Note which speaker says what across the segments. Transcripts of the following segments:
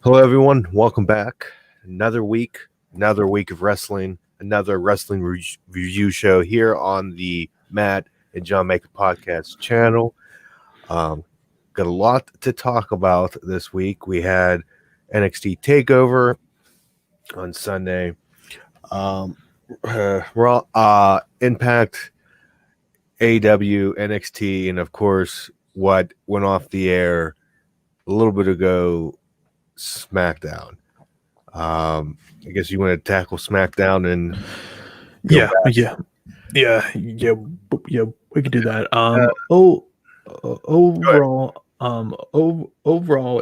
Speaker 1: Hello, everyone. Welcome back. Another week of wrestling, another wrestling review show here on the Matt and John Make a Podcast channel. Got a lot to talk about this week. We had NXT Takeover on Sunday. Raw, Impact, AEW, NXT, and of course, what went off the air a little bit ago, Smackdown. I guess you want to tackle Smackdown and
Speaker 2: yeah, we could do that. Overall,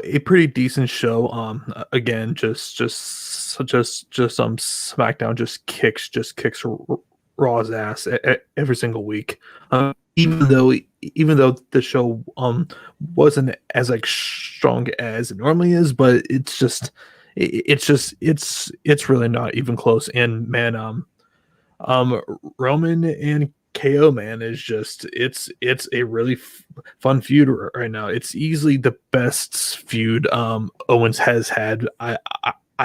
Speaker 2: a pretty decent show. Again, just SmackDown just kicks Raw's ass every single week. Even though the show wasn't as like strong as it normally is, but it's really not even close. And man, Roman and KO, man, is just it's a really fun feud right now. It's easily the best feud Owens has had. I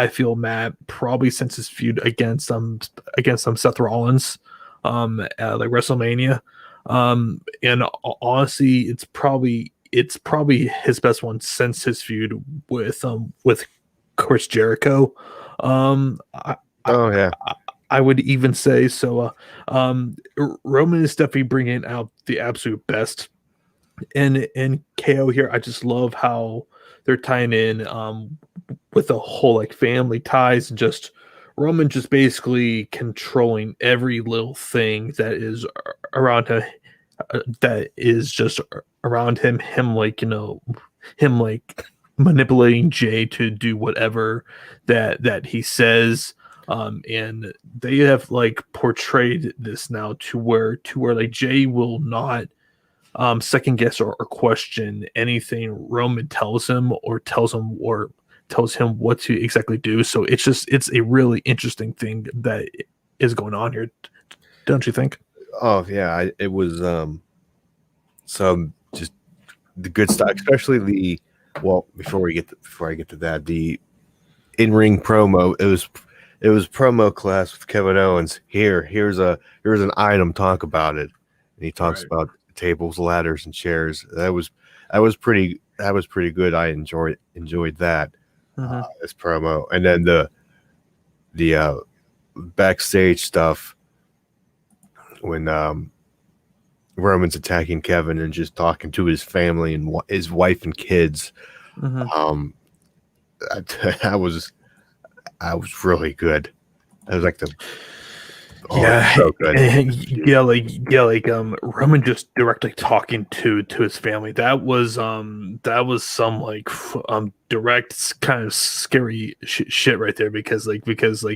Speaker 2: feel, Matt, probably since his feud against Seth Rollins like WrestleMania. And honestly, it's probably his best one since his feud with Chris Jericho. I would even say so. Roman is definitely bringing out the absolute best, and KO here. I just love how they're tying in with the whole like family ties, and just Roman just basically controlling every little thing that is around him. That is just around him. Him like manipulating Jay to do whatever that he says. And they have like portrayed this now to where like Jay will not second guess or question anything Roman tells him or tells him what to exactly do. So it's a really interesting thing that is going on here, don't you think?
Speaker 1: Oh yeah, it was some just the good stuff, especially before I get to that, the in-ring promo. It was promo class with Kevin Owens. Here's an item. Talk about it, and he talks about tables, ladders, and chairs. That was pretty good. I enjoyed that this promo, and then the backstage stuff when Roman's attacking Kevin and just talking to his family and his wife and kids. I was really good. I was like so good.
Speaker 2: Roman just directly talking to his family. That was some like direct kind of scary shit right there, because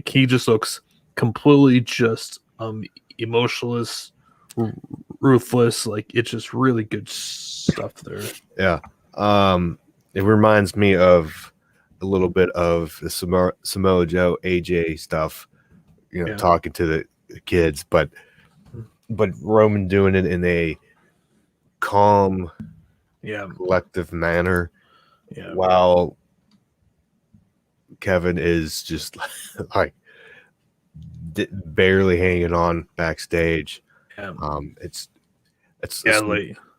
Speaker 2: he just looks completely just emotionless, ruthless. Like, it's just really good stuff there.
Speaker 1: Yeah. It reminds me of a little bit of the Samoa Joe AJ stuff, talking to the kids, but Roman doing it in a calm, collective manner, while Kevin is just like barely hanging on backstage. It's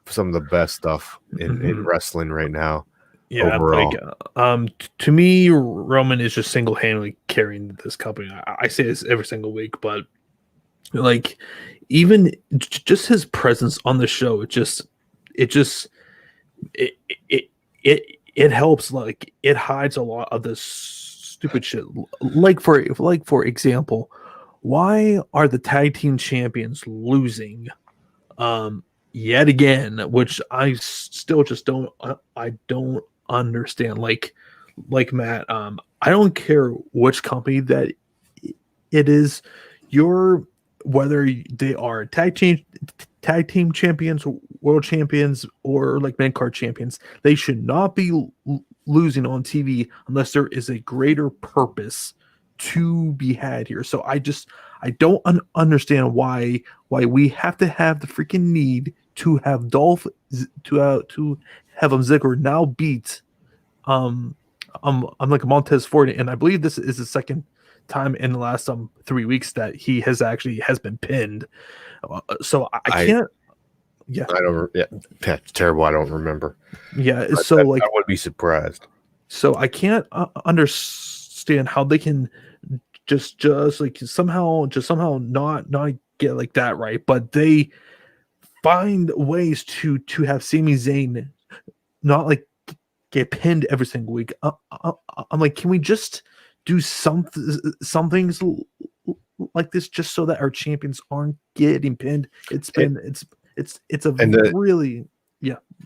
Speaker 1: some of the best stuff in wrestling right now.
Speaker 2: Yeah, overall. To me, Roman is just single-handedly carrying this company. I say this every single week, but like, even just his presence on the show, it helps. Like, it hides a lot of this stupid shit. Like for example, why are the tag team champions losing yet again? Which I still just don't understand. Like Matt, I don't care which company that it is, whether they are tag team champions, world champions, or like mid card champions, they should not be losing on TV unless there is a greater purpose to be had here. So I don't understand why we have to have the freaking need to have Dolph to have Ziggler now beat unlike Montez Ford, and I believe this is the second time in the last 3 weeks that he has been pinned. So I can't. Yeah,
Speaker 1: I don't. Yeah, that's terrible. I don't remember.
Speaker 2: yeah.
Speaker 1: But
Speaker 2: So like,
Speaker 1: I would be surprised.
Speaker 2: so I can't understand how they can just like somehow not get like that right, but they find ways to have Sami Zayn not like get pinned every single week. I'm like, can we just do some things like this just so that our champions aren't getting pinned? It's a
Speaker 1: And
Speaker 2: really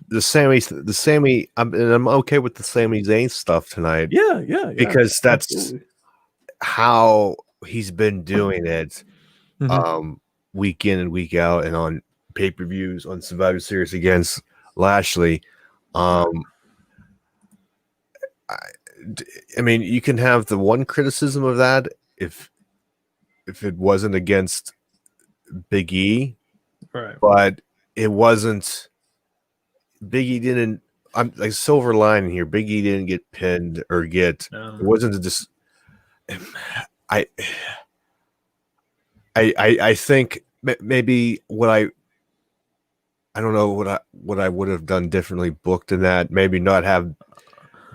Speaker 1: the Sammy. I'm okay with the Sami Zayn stuff tonight.
Speaker 2: yeah
Speaker 1: because that's
Speaker 2: absolutely.
Speaker 1: how he's been doing it,
Speaker 2: Mhm.
Speaker 1: week in and week out, and on pay-per-views on Survivor Series against Lashley. I mean, you can have the one criticism of that if it wasn't against Big E,
Speaker 2: Right.
Speaker 1: but it wasn't. Big E didn't. I'm like silver lining here. Big E didn't get pinned or get. It wasn't just. I think maybe I don't know what I would have done differently booked in that. Maybe not have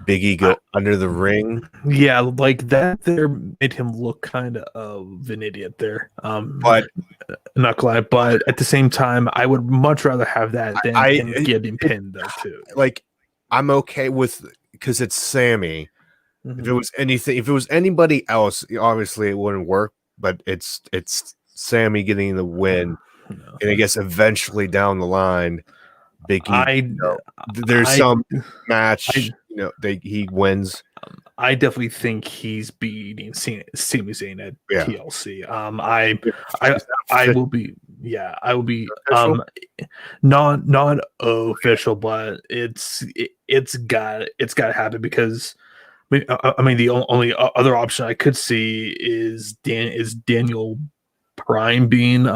Speaker 1: Big E go under the ring.
Speaker 2: Yeah, like that there made him look kind of an idiot there.
Speaker 1: But
Speaker 2: not glad, but at the same time, I would much rather have that than him getting pinned though too.
Speaker 1: Like, I'm okay with, because it's Sammy.
Speaker 2: Mm-hmm.
Speaker 1: If it was anybody else, obviously it wouldn't work. But it's Sammy getting the win, and I guess eventually down the line, Big E, there's some match, he wins.
Speaker 2: I definitely think he's beating Sami Zayn at TLC. I will be, I will be not official, but it's got to happen, because I mean the only other option I could see is Daniel Bryan being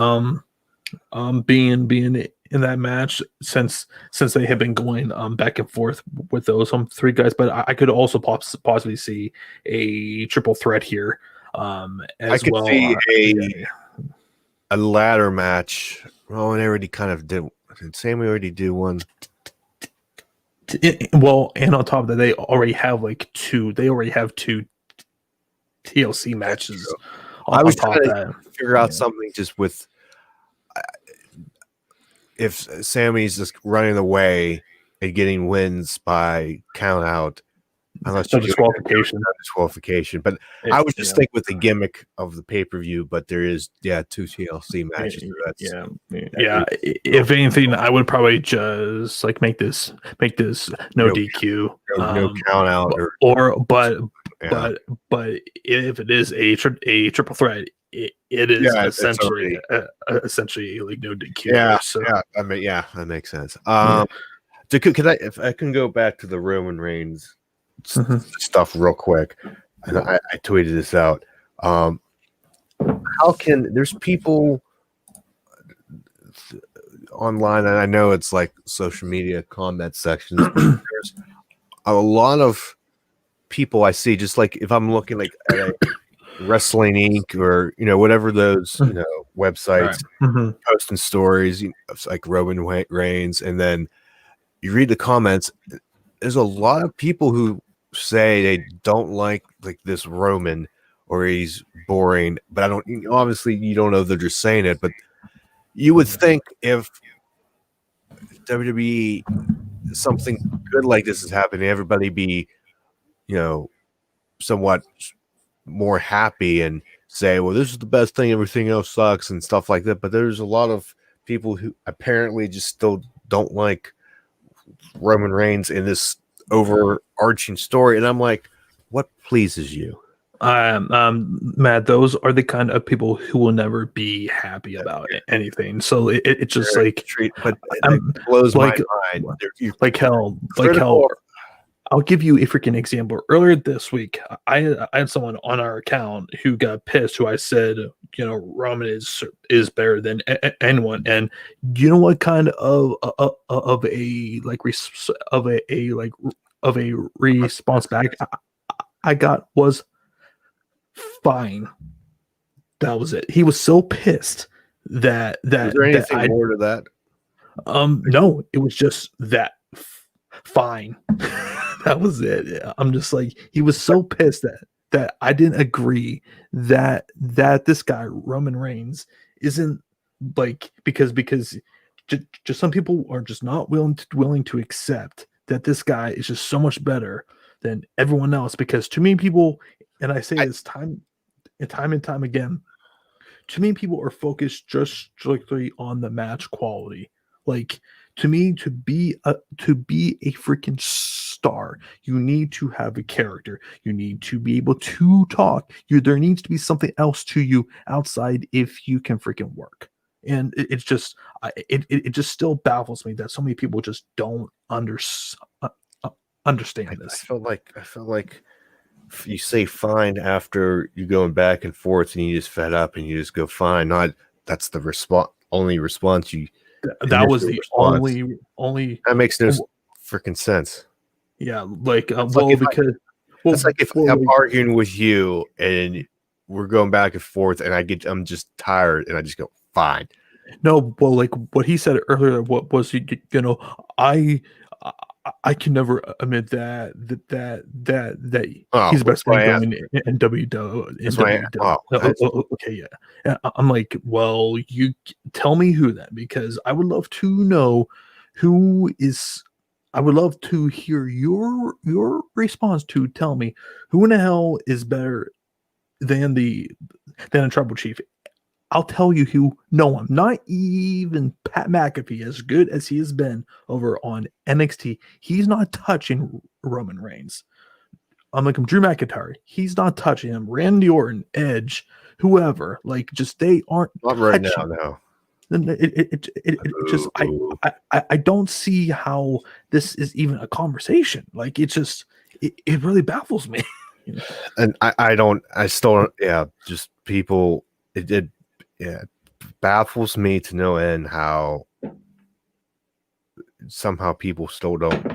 Speaker 2: in that match, since they have been going back and forth with those three guys. But I could also possibly see a triple threat here as
Speaker 1: I could
Speaker 2: well.
Speaker 1: See a ladder match. Well, they already kind of did. Did Sammy already do one?
Speaker 2: Well, and on top of that, they already have two TLC matches.
Speaker 1: I was trying to figure out something just with, if Sammy's just running away and getting wins by count out, unless you disqualification. But I was just thinking with the gimmick of the pay-per-view, but there is two TLC matches. So
Speaker 2: if anything, I would probably just like make this no DQ,
Speaker 1: no count out,
Speaker 2: but if it is a triple threat, it is essentially like no DQ.
Speaker 1: I mean, that makes sense. If I can go back to the Roman Reigns stuff real quick, and I tweeted this out. How can there's people online, and I know it's like social media comment sections. There's a lot of people I see, just like if I'm looking like at a Wrestling Inc. or whatever those websites posting stories, like Roman Reigns, and then you read the comments. There's a lot of people who say they don't like this Roman, or he's boring. But I don't. Obviously, you don't know, they're just saying it. But you would think if WWE, something good like this is happening, everybody be, somewhat more happy and say, well, this is the best thing, everything else sucks and stuff like that. But there's a lot of people who apparently just still don't like Roman Reigns in this overarching story, and I'm like, what pleases you?
Speaker 2: Matt, those are the kind of people who will never be happy about anything. So it's just
Speaker 1: but it blows my mind.
Speaker 2: Like hell. I'll give you a freaking example. Earlier this week, I had someone on our account who got pissed, who I said, Roman is better than anyone. And you know what kind of a response back I got was fine. That was it. He was so pissed that
Speaker 1: Was there
Speaker 2: that
Speaker 1: anything
Speaker 2: I
Speaker 1: more to that?
Speaker 2: no, it was just that fine. That was it. I'm just like, he was so pissed that I didn't agree that this guy Roman Reigns isn't like, because just some people are just not willing to accept that this guy is just so much better than everyone else, because too many people, and I say
Speaker 1: I-
Speaker 2: this time and time again, too many people are focused just strictly on the match quality. Like, to me, to be a freaking star, you need to have a character. You need to be able to talk. There needs to be something else to you outside if you can freaking work. And it's just it just still baffles me that so many people just don't understand this.
Speaker 1: I felt like you say fine after you going back and forth and you just fed up and you just go fine. Not that's the only response you.
Speaker 2: That was
Speaker 1: initial
Speaker 2: the
Speaker 1: response.
Speaker 2: only
Speaker 1: That makes no freaking sense.
Speaker 2: yeah, like
Speaker 1: It's
Speaker 2: well,
Speaker 1: like if
Speaker 2: because
Speaker 1: It's like if
Speaker 2: well,
Speaker 1: I'm
Speaker 2: like,
Speaker 1: arguing with you and we're going back and forth and I'm just tired and I just go fine.
Speaker 2: no, well, like what he said earlier, what was you know, I I I can never admit that
Speaker 1: Oh,
Speaker 2: he's the
Speaker 1: that's
Speaker 2: best
Speaker 1: why
Speaker 2: man
Speaker 1: I asked.
Speaker 2: going in
Speaker 1: That's why.
Speaker 2: Okay, yeah. I'm like, well, you tell me who then, because I would love to know who is. I would love to hear your response to tell me who in the hell is better than a tribal chief. I'll tell you who. No one, not even Pat McAfee, as good as he has been over on NXT, he's not touching Roman Reigns. I'm like, Drew McIntyre, he's not touching him. Randy Orton, Edge, whoever, like, just they aren't
Speaker 1: Not right now.
Speaker 2: touching.
Speaker 1: No.
Speaker 2: Then it just I don't see how this is even a conversation. Like, it really baffles me.
Speaker 1: And I still don't. Yeah, just people. It yeah baffles me to no end how somehow people still don't.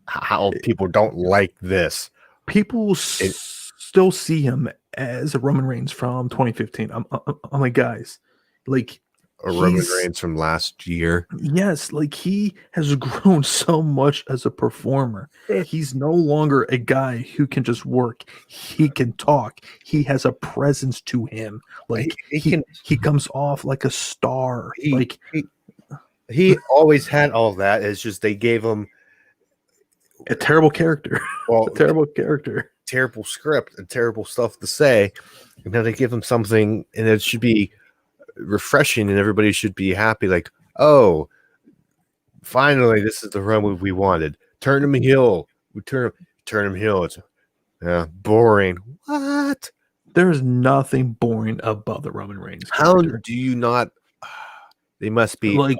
Speaker 1: How people don't like this.
Speaker 2: People still see him as a Roman Reigns from 2015. I'm like, guys, like,
Speaker 1: Or Roman
Speaker 2: he's
Speaker 1: Reigns from last year.
Speaker 2: yes, like, he has grown so much as a performer. He's no longer a guy who can just work. He can talk. He has a presence to him. Like, he comes off like a star. Like,
Speaker 1: He always had all that. It's just they gave him
Speaker 2: a terrible character.
Speaker 1: well,
Speaker 2: A terrible character.
Speaker 1: terrible script and terrible stuff to say, and now they give him something, and it should be refreshing, and everybody should be happy. Like, oh, finally, this is the run we wanted. Turn him heel. We turn him heel. It's boring. What?
Speaker 2: There's nothing boring about the Roman Reigns
Speaker 1: How
Speaker 2: character.
Speaker 1: do you not? They must be
Speaker 2: like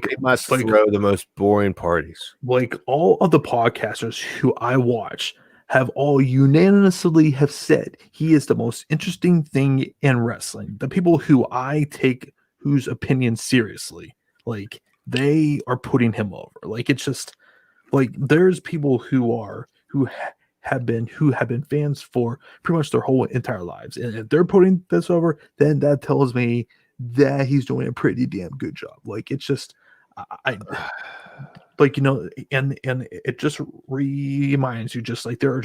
Speaker 1: they must throw the most boring parties.
Speaker 2: like all of the podcasters who I watch have all unanimously have said he is the most interesting thing in wrestling. The people who I take whose opinion seriously, like, they are putting him over. Like, it's just like, there's people who have been fans for pretty much their whole entire lives, and if they're putting this over, then that tells me that he's doing a pretty damn good job. Like, it's just I like, and it just reminds you, just like, there are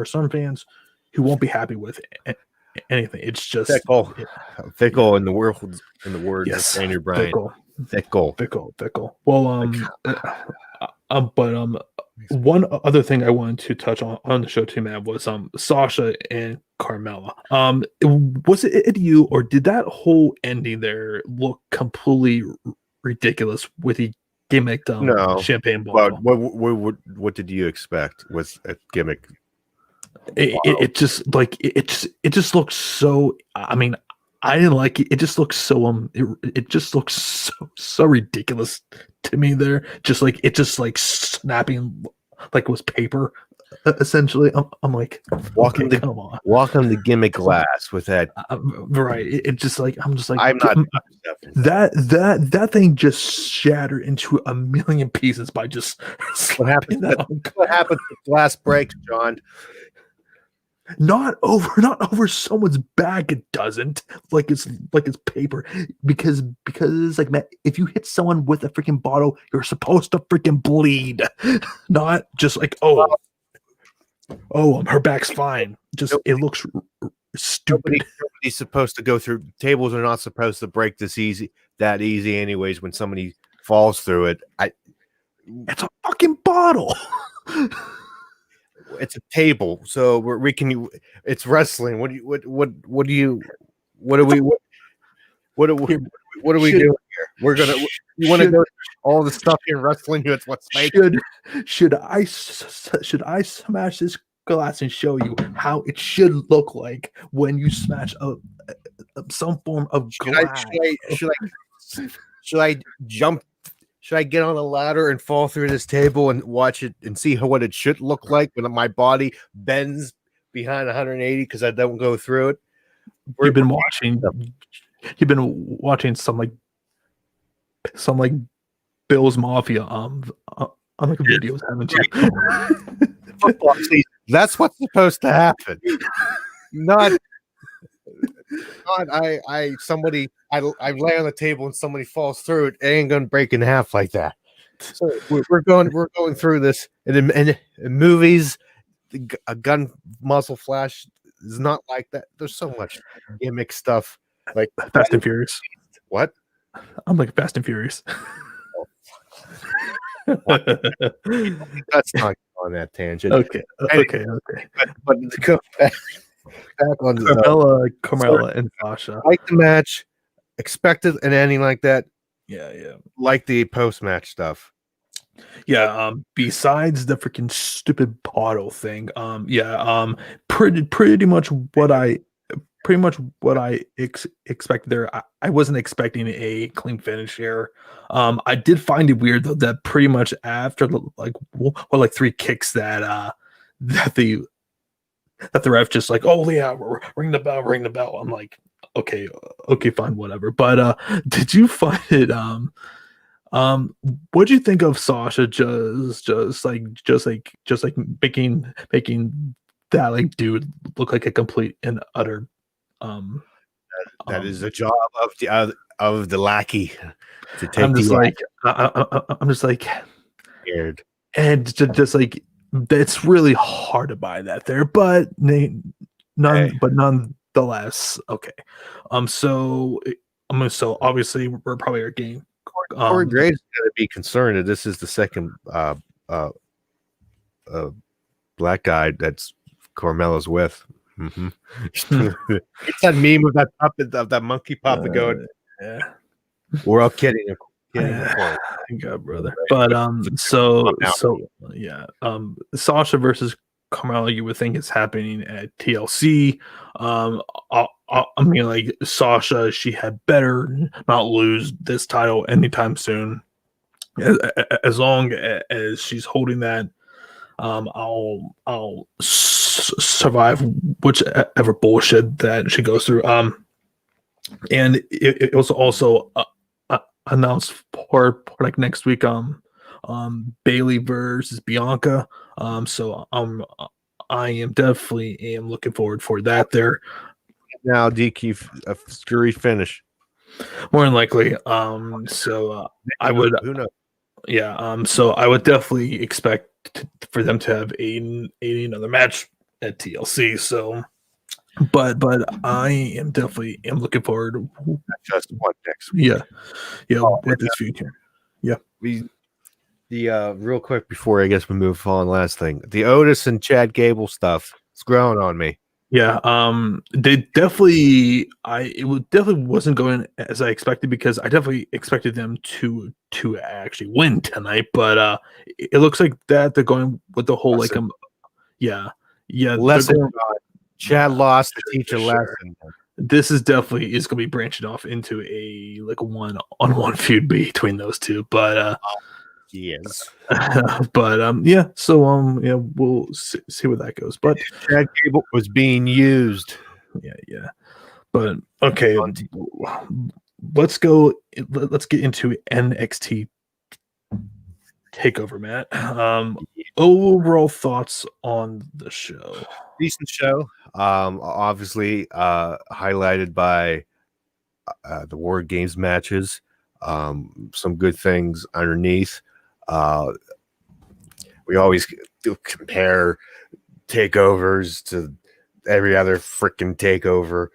Speaker 2: some fans who won't be happy with anything. It's just
Speaker 1: fickle in the world, in the words
Speaker 2: yes,
Speaker 1: of Daniel Bryan.
Speaker 2: fickle. Well, but one other thing I wanted to touch on the show too, man, was Sasha and Carmella. Was it you, or did that whole ending there look completely ridiculous with the gimmicked
Speaker 1: No,
Speaker 2: champagne
Speaker 1: but
Speaker 2: bottle?
Speaker 1: what did you expect with a gimmick?
Speaker 2: It just like it just looks so. I mean, I didn't like it. It just looks so it just looks so ridiculous to me there. Just like, it just like snapping like it was paper, essentially. I'm like,
Speaker 1: Walking
Speaker 2: okay,
Speaker 1: the
Speaker 2: come on.
Speaker 1: walking the gimmick glass with that.
Speaker 2: Right. It just like I'm just like
Speaker 1: I'm not accepting
Speaker 2: that thing just shattered into a million pieces by just
Speaker 1: What
Speaker 2: slapping
Speaker 1: happens?
Speaker 2: that.
Speaker 1: What happens if glass breaks, John?
Speaker 2: Not over someone's back. It doesn't. Like it's paper because it's like, man, if you hit someone with a freaking bottle, you're supposed to freaking bleed, not just like her back's fine. Just it looks stupid.
Speaker 1: Nobody's supposed to go through. Tables are not supposed to break that easy, anyways. When somebody falls through it,
Speaker 2: It's a fucking bottle.
Speaker 1: it's a table, so we can. It's wrestling. What are we doing here? We're gonna. You want to go all the stuff in wrestling? That's what's fake.
Speaker 2: Should I smash this glass and show you how it should look like when you smash some form of glass?
Speaker 1: Should I jump? Should I get on a ladder and fall through this table and watch it and see what it should look like when my body bends behind 180 because I don't go through it?
Speaker 2: You've been watching some like Bill's Mafia on like videos, haven't you?
Speaker 1: Football season. That's what's supposed to happen. Not I lay on the table and somebody falls through it. It ain't gonna break in half like that. So we're going through this, and in movies, a gun muzzle flash is not like that. There's so much gimmick stuff, like
Speaker 2: Fast and Furious.
Speaker 1: What?
Speaker 2: I'm like Fast and Furious.
Speaker 1: Let's not go on that tangent.
Speaker 2: Okay.
Speaker 1: But to go back on
Speaker 2: Carmella and Sasha.
Speaker 1: Like the match, expected an ending like that.
Speaker 2: Yeah.
Speaker 1: Like the post-match stuff.
Speaker 2: Yeah. Besides the freaking stupid bottle thing. Pretty much what I expected there. I wasn't expecting a clean finish here. I did find it weird though that pretty much after like 3 kicks that the ref just like, oh yeah, ring the bell. I'm like, okay, fine, whatever. But did you find it what'd you think of Sasha just like making that like dude look like a complete and utter
Speaker 1: that is the job of the lackey to take
Speaker 2: I'm just like
Speaker 1: scared.
Speaker 2: And just like it's really hard to buy that there, but nonetheless, okay. So obviously we're probably our game.
Speaker 1: Corey Graves is going to be concerned that this is the second black guy that's Carmella's with. Mm-hmm. It's that meme of that puppet, of that monkey puppet going.
Speaker 2: Yeah,
Speaker 1: we're all kidding.
Speaker 2: God, brother. But Sasha versus Carmella, you would think it's happening at TLC. I mean, like Sasha, she had better not lose this title anytime soon. As long as she's holding that, I'll survive whichever bullshit that she goes through. And it was also announced for like next week. Bailey versus Bianca. So I am definitely looking forward for that there.
Speaker 1: Now DQ a screwy finish.
Speaker 2: More than likely. So I would.
Speaker 1: Who knows?
Speaker 2: Yeah. So I would definitely expect for them to have another match at TLC. So, but I am definitely looking forward.
Speaker 1: Just one next week.
Speaker 2: Yeah. With this future. Yeah.
Speaker 1: The real quick before I guess we move on. Last thing, the Otis and Chad Gable stuff. It's growing on me.
Speaker 2: Yeah, they definitely. It definitely wasn't going as I expected because I definitely expected them to actually win tonight. But it looks like that they're going with the whole lesson.
Speaker 1: Lesson. Chad lost to teach a lesson.
Speaker 2: This is definitely going to be branching off into a like one-on-one feud between those two. But
Speaker 1: Yes.
Speaker 2: But yeah, so yeah, we'll see where that goes. But
Speaker 1: Chad Gable was being used.
Speaker 2: yeah. But okay, let's go. Let's get into NXT Takeover, Matt. Overall thoughts on the show?
Speaker 1: Decent show. Obviously, highlighted by the War Games matches. Some good things underneath. We always do compare takeovers to every other freaking takeover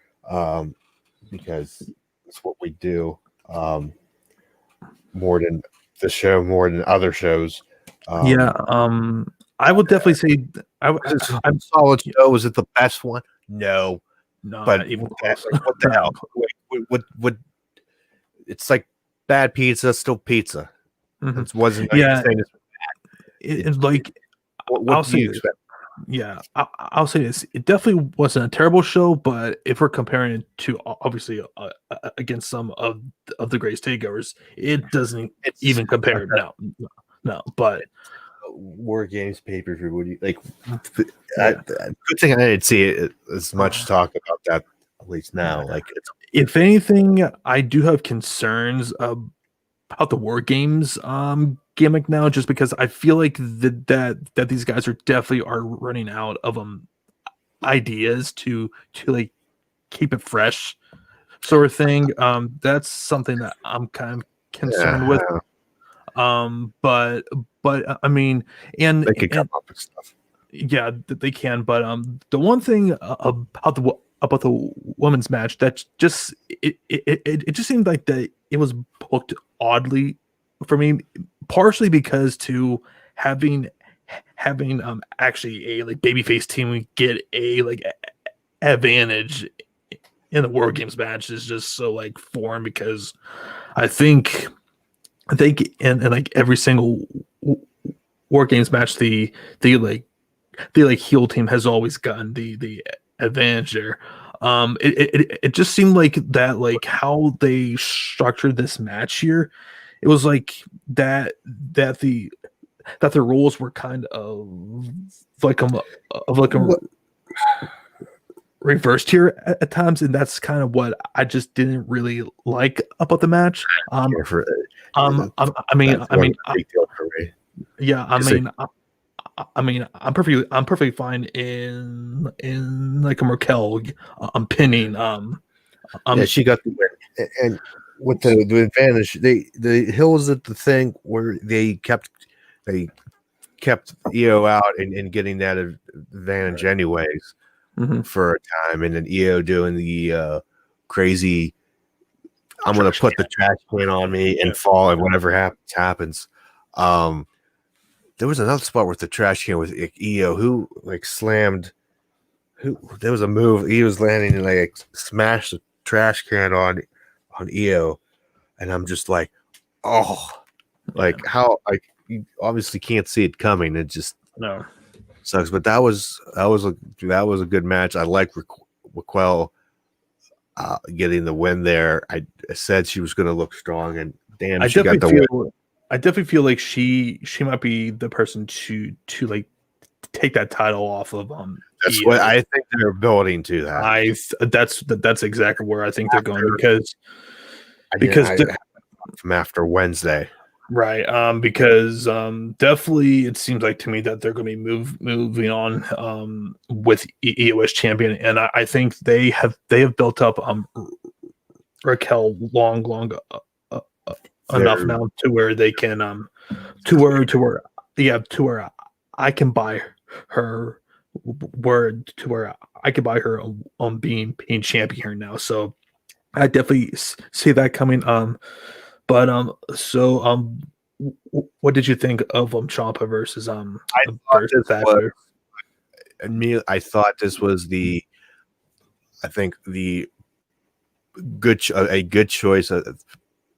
Speaker 1: because it's what we do. More than the show, more than other shows.
Speaker 2: Yeah, I would definitely say
Speaker 1: Was it a solid show? Was it the best one? No, but
Speaker 2: not even
Speaker 1: like,
Speaker 2: close.
Speaker 1: what the
Speaker 2: Not
Speaker 1: hell?
Speaker 2: even close.
Speaker 1: What? It's like bad pizza, still pizza.
Speaker 2: Mhm.
Speaker 1: It wasn't like
Speaker 2: Yeah,
Speaker 1: saying
Speaker 2: it's like
Speaker 1: what
Speaker 2: I'll
Speaker 1: do
Speaker 2: say
Speaker 1: you
Speaker 2: this.
Speaker 1: expect?
Speaker 2: Yeah, I'll say this. It definitely wasn't a terrible show, but if we're comparing it to obviously against some of the greatest takeovers, it doesn't
Speaker 1: It's
Speaker 2: even compare. No. But
Speaker 1: War Games pay per view. What do you like?
Speaker 2: yeah,
Speaker 1: Good thing I didn't see it as much talk about that. At least now, like it's
Speaker 2: if anything, I do have concerns about the War Games gimmick now, just because I feel like that these guys are definitely are running out of ideas to like keep it fresh, sort of thing. That's something that I'm kind of concerned with. But I mean,
Speaker 1: they could
Speaker 2: and
Speaker 1: come up with stuff.
Speaker 2: yeah, they can. But the one thing about the women's match that just it just seemed like that it was booked oddly for me, partially because to having actually a like babyface team get a like advantage in the War Games match is just so like foreign, because I think and like every single War Games match the heel team has always gotten the advantage there. It just seemed like that, like how they structured this match here. It was like that the rules were kind of like a
Speaker 1: What?
Speaker 2: reversed here at times, and that's kind of what I just didn't really like about the match.
Speaker 1: Care for it.
Speaker 2: I mean,
Speaker 1: That's one big deal for me.
Speaker 2: yeah,
Speaker 1: Just
Speaker 2: I mean, I'm perfectly fine in like a Merkel, pinning,
Speaker 1: yeah, she got the win, and with the advantage, the Hills at the thing where they kept EO out and getting that advantage anyways for a time, and then EO doing the crazy. I'm gonna put the trash can on me and fall, and whatever happens. There was another spot with the trash can with EO who like slammed. Who there was a move he was landing and like smashed the trash can on EO, and I'm just like, oh, like how like you obviously can't see it coming. It just
Speaker 2: no.
Speaker 1: sucks. But that was a good match. I like Raquel getting the win there. I said she was going to look strong, and damn, she got the win.
Speaker 2: I definitely feel like she might be the person to like take that title off of
Speaker 1: That's
Speaker 2: EO.
Speaker 1: what I think they're building to that.
Speaker 2: That's exactly where I think they're going, because
Speaker 1: from after Wednesday.
Speaker 2: right, because definitely it seems like to me that they're going to be moving on with EO as champion, and I think they have built up Raquel long enough now to where they can to where I can buy her word to where I can buy her on being champion here now. So I definitely see that coming. But what did you think of Ciampa versus Thatcher?
Speaker 1: I thought this was I think the a good choice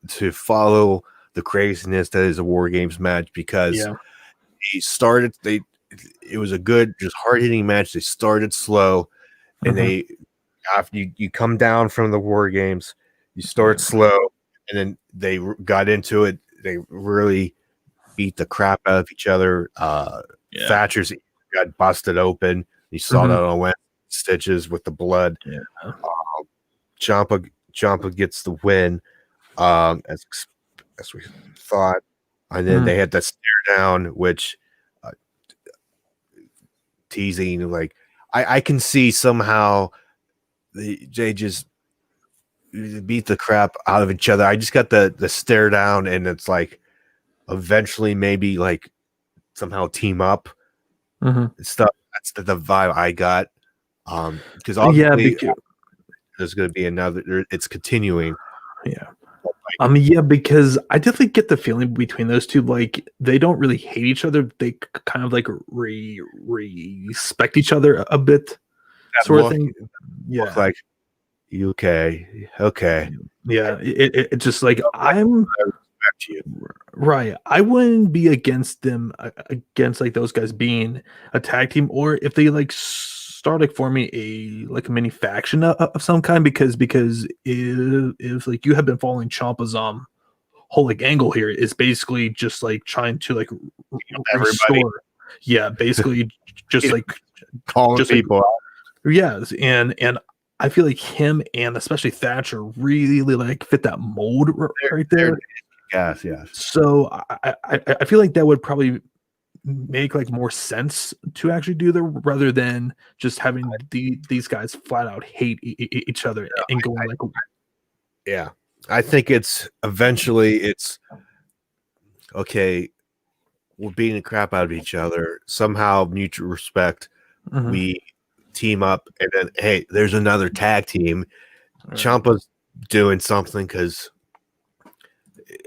Speaker 1: to follow the craziness that is a War Games match, because it was a good, just hard hitting match. They started slow, and after you come down from the War Games, you start slow, and then they got into it. They really beat the crap out of each other. Thatcher's got busted open. You saw that on Wednesday, stitches with the blood.
Speaker 2: Yeah.
Speaker 1: Ciampa gets the win, as we thought, and then they had that stare down, which teasing like I can see somehow they just beat the crap out of each other. I just got the stare down, and it's like eventually maybe like somehow team up and stuff. That's the vibe I got. Because obviously there's going to be another. It's continuing.
Speaker 2: Yeah. Yeah, because I definitely get the feeling between those two, like they don't really hate each other. They kind of like respect each other a bit,
Speaker 1: That
Speaker 2: sort
Speaker 1: look,
Speaker 2: of thing. Yeah,
Speaker 1: look like you okay.
Speaker 2: yeah. It's just like I'm
Speaker 1: I respect you.
Speaker 2: right. I wouldn't be against them, against like those guys being a tag team, or if they like start like forming a mini faction of some kind, because if like you have been following Ciampa's whole like angle here is basically just like trying to like restore, basically just like
Speaker 1: calling people out.
Speaker 2: Yes, and I feel like him and especially Thatcher really like fit that mold right there.
Speaker 1: Yes.
Speaker 2: So I feel like that would probably make like more sense to actually do that rather than just having these guys flat out hate each other and going like.
Speaker 1: Yeah, I think it's eventually okay. We're beating the crap out of each other. Somehow, mutual respect. We team up, and then hey, there's another tag team. Ciampa's doing something because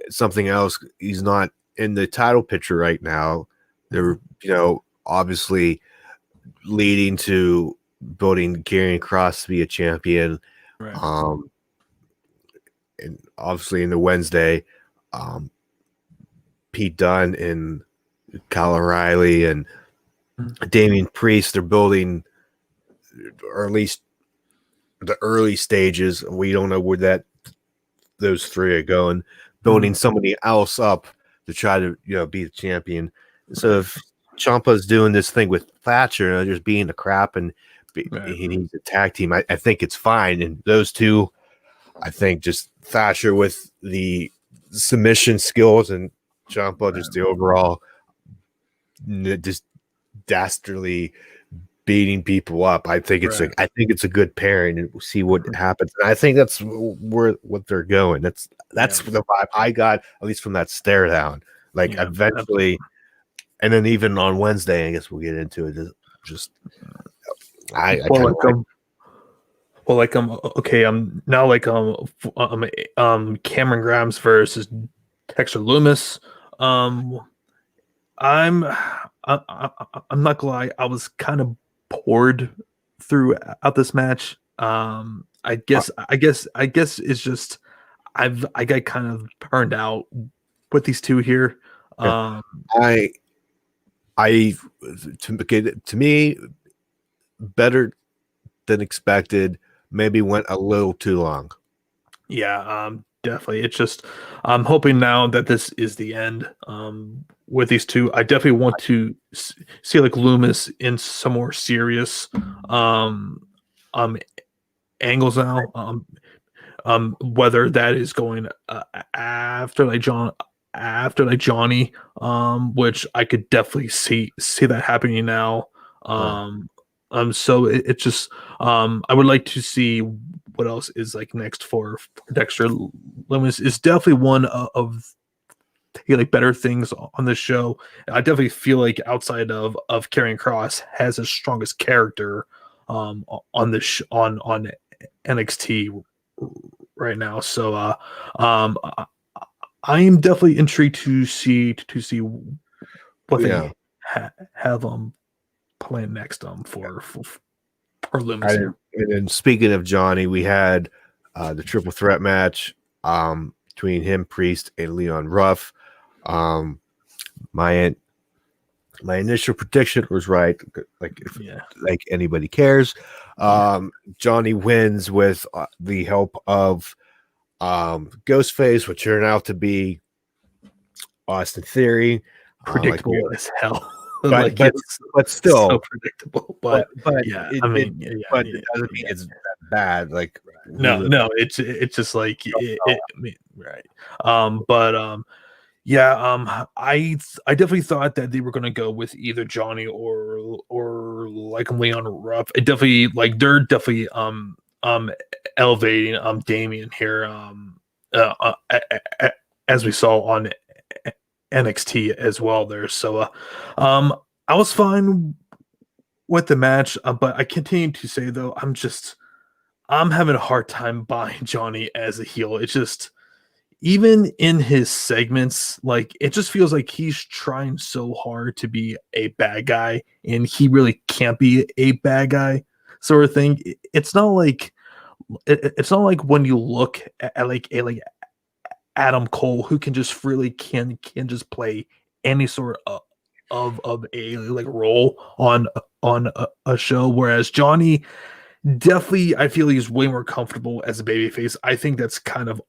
Speaker 1: something else. He's not in the title picture right now. They're obviously leading to building Karrion Kross to be a champion. And obviously in the Wednesday, Pete Dunne and Kyle O'Reilly and Damian Priest, they're building, or at least the early stages. We don't know where those three are going, building somebody else up to try to be the champion. So if Ciampa's doing this thing with Thatcher, just being the crap, and he needs a tag team, I think it's fine. And those two, I think, just Thatcher with the submission skills and Ciampa just the overall just dastardly beating people up. I think it's a good pairing, and we'll see what happens. And I think that's what they're going. That's the vibe I got, at least from that stare down. Like eventually, and then even on Wednesday, I guess we'll get into it.
Speaker 2: Now Cameron Grimes versus Dexter Lumis. I'm not gonna lie, I was kind of bored throughout this match. I guess it's just I got kind of burned out with these two here.
Speaker 1: To me, better than expected. Maybe went a little too long.
Speaker 2: Yeah, definitely. It's just I'm hoping now that this is the end with these two. I definitely want to see like Lumis in some more serious angles now. Whether that is going after Johnny, which I could definitely see that happening now. So it's just I would like to see what else is like next for Dexter Lumis. Is definitely one of like better things on the show. I definitely feel like outside of Karrion Kross has his strongest character on on NXT right now. So I am definitely intrigued to see what they have planned next for Lumis here.
Speaker 1: And speaking of Johnny, we had the triple threat match between him, Priest, and Leon Ruff. My initial prediction was right. Like anybody cares. Johnny wins with the help of Ghostface, which turned out to be Austin Theory.
Speaker 2: predictable as hell.
Speaker 1: But
Speaker 2: It's
Speaker 1: but still,
Speaker 2: so predictable. But yeah,
Speaker 1: it,
Speaker 2: I
Speaker 1: it
Speaker 2: mean, yeah,
Speaker 1: but
Speaker 2: yeah,
Speaker 1: it doesn't mean
Speaker 2: yeah.
Speaker 1: it's that bad. Like
Speaker 2: No, no, it's just like I mean, right. But yeah, I definitely thought that they were gonna go with either Johnny or like Leon Ruff. It definitely like they're definitely elevating Damien here as we saw on NXT as well there. So um I was fine with the match, but I continue to say though I'm having a hard time buying Johnny as a heel. It's just even in his segments, like it just feels like he's trying so hard to be a bad guy, and he really can't be a bad guy, sort of thing. It's not like it's not like when you look at like a like Adam Cole, who can just really can just play any sort of a like role on a show, whereas Johnny definitely, I feel he's way more comfortable as a babyface. I think that's kind of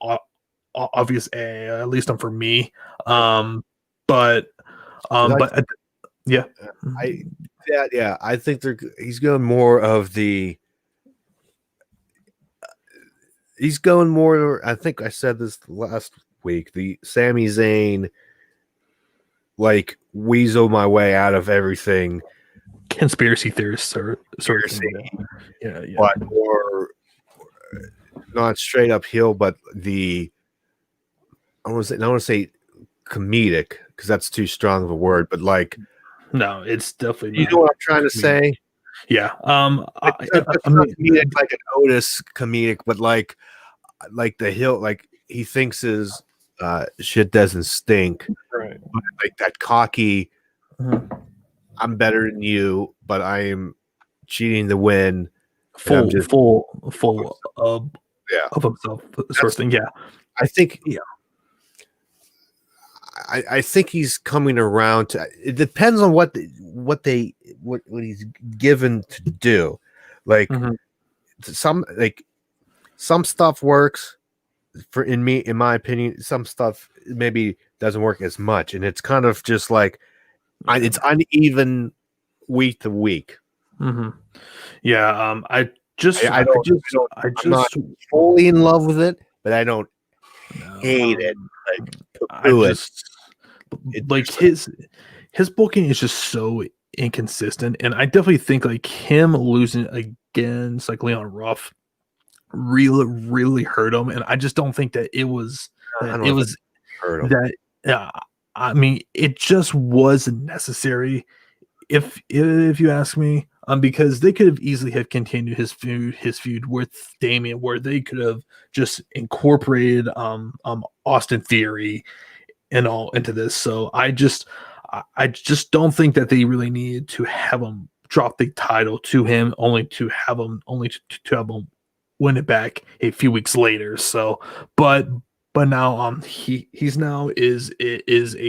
Speaker 2: obvious, at least for me. But yeah,
Speaker 1: I yeah, I think he's going more of the he's going more. I think I said this last week. The Sami Zayn, like weasel my way out of everything,
Speaker 2: conspiracy theorist sort of thing. Yeah,
Speaker 1: but more not straight up heel, but I want to say comedic because that's too strong of a word, but like
Speaker 2: no, it's definitely
Speaker 1: you know what I'm trying to say.
Speaker 2: Yeah,
Speaker 1: It's not comedic like an Otis comedic, but like the hill, like he thinks his shit doesn't stink,
Speaker 2: right?
Speaker 1: But like that cocky.
Speaker 2: Mhm.
Speaker 1: I'm better than you, but I am cheating to win.
Speaker 2: Full
Speaker 1: Yeah,
Speaker 2: of himself, sort of thing. Yeah,
Speaker 1: I think I think he's coming around to. It depends on what he's given to do. Like some stuff works for in my opinion. Some stuff maybe doesn't work as much, and it's kind of just like it's uneven week to week.
Speaker 2: Yeah, I'm
Speaker 1: not fully in love with it, but I don't hate it.
Speaker 2: Like his booking is just so inconsistent, and I definitely think like him losing against like Leon Ruff really hurt him, and I just don't think that it was that I mean it just wasn't necessary if you ask me, because they could have easily have continued his feud with Damien, where they could have just incorporated Austin Theory and all into this. So I just don't think that they really needed to have him drop the title to him, only to have him win it back a few weeks later. So, but now he's now is a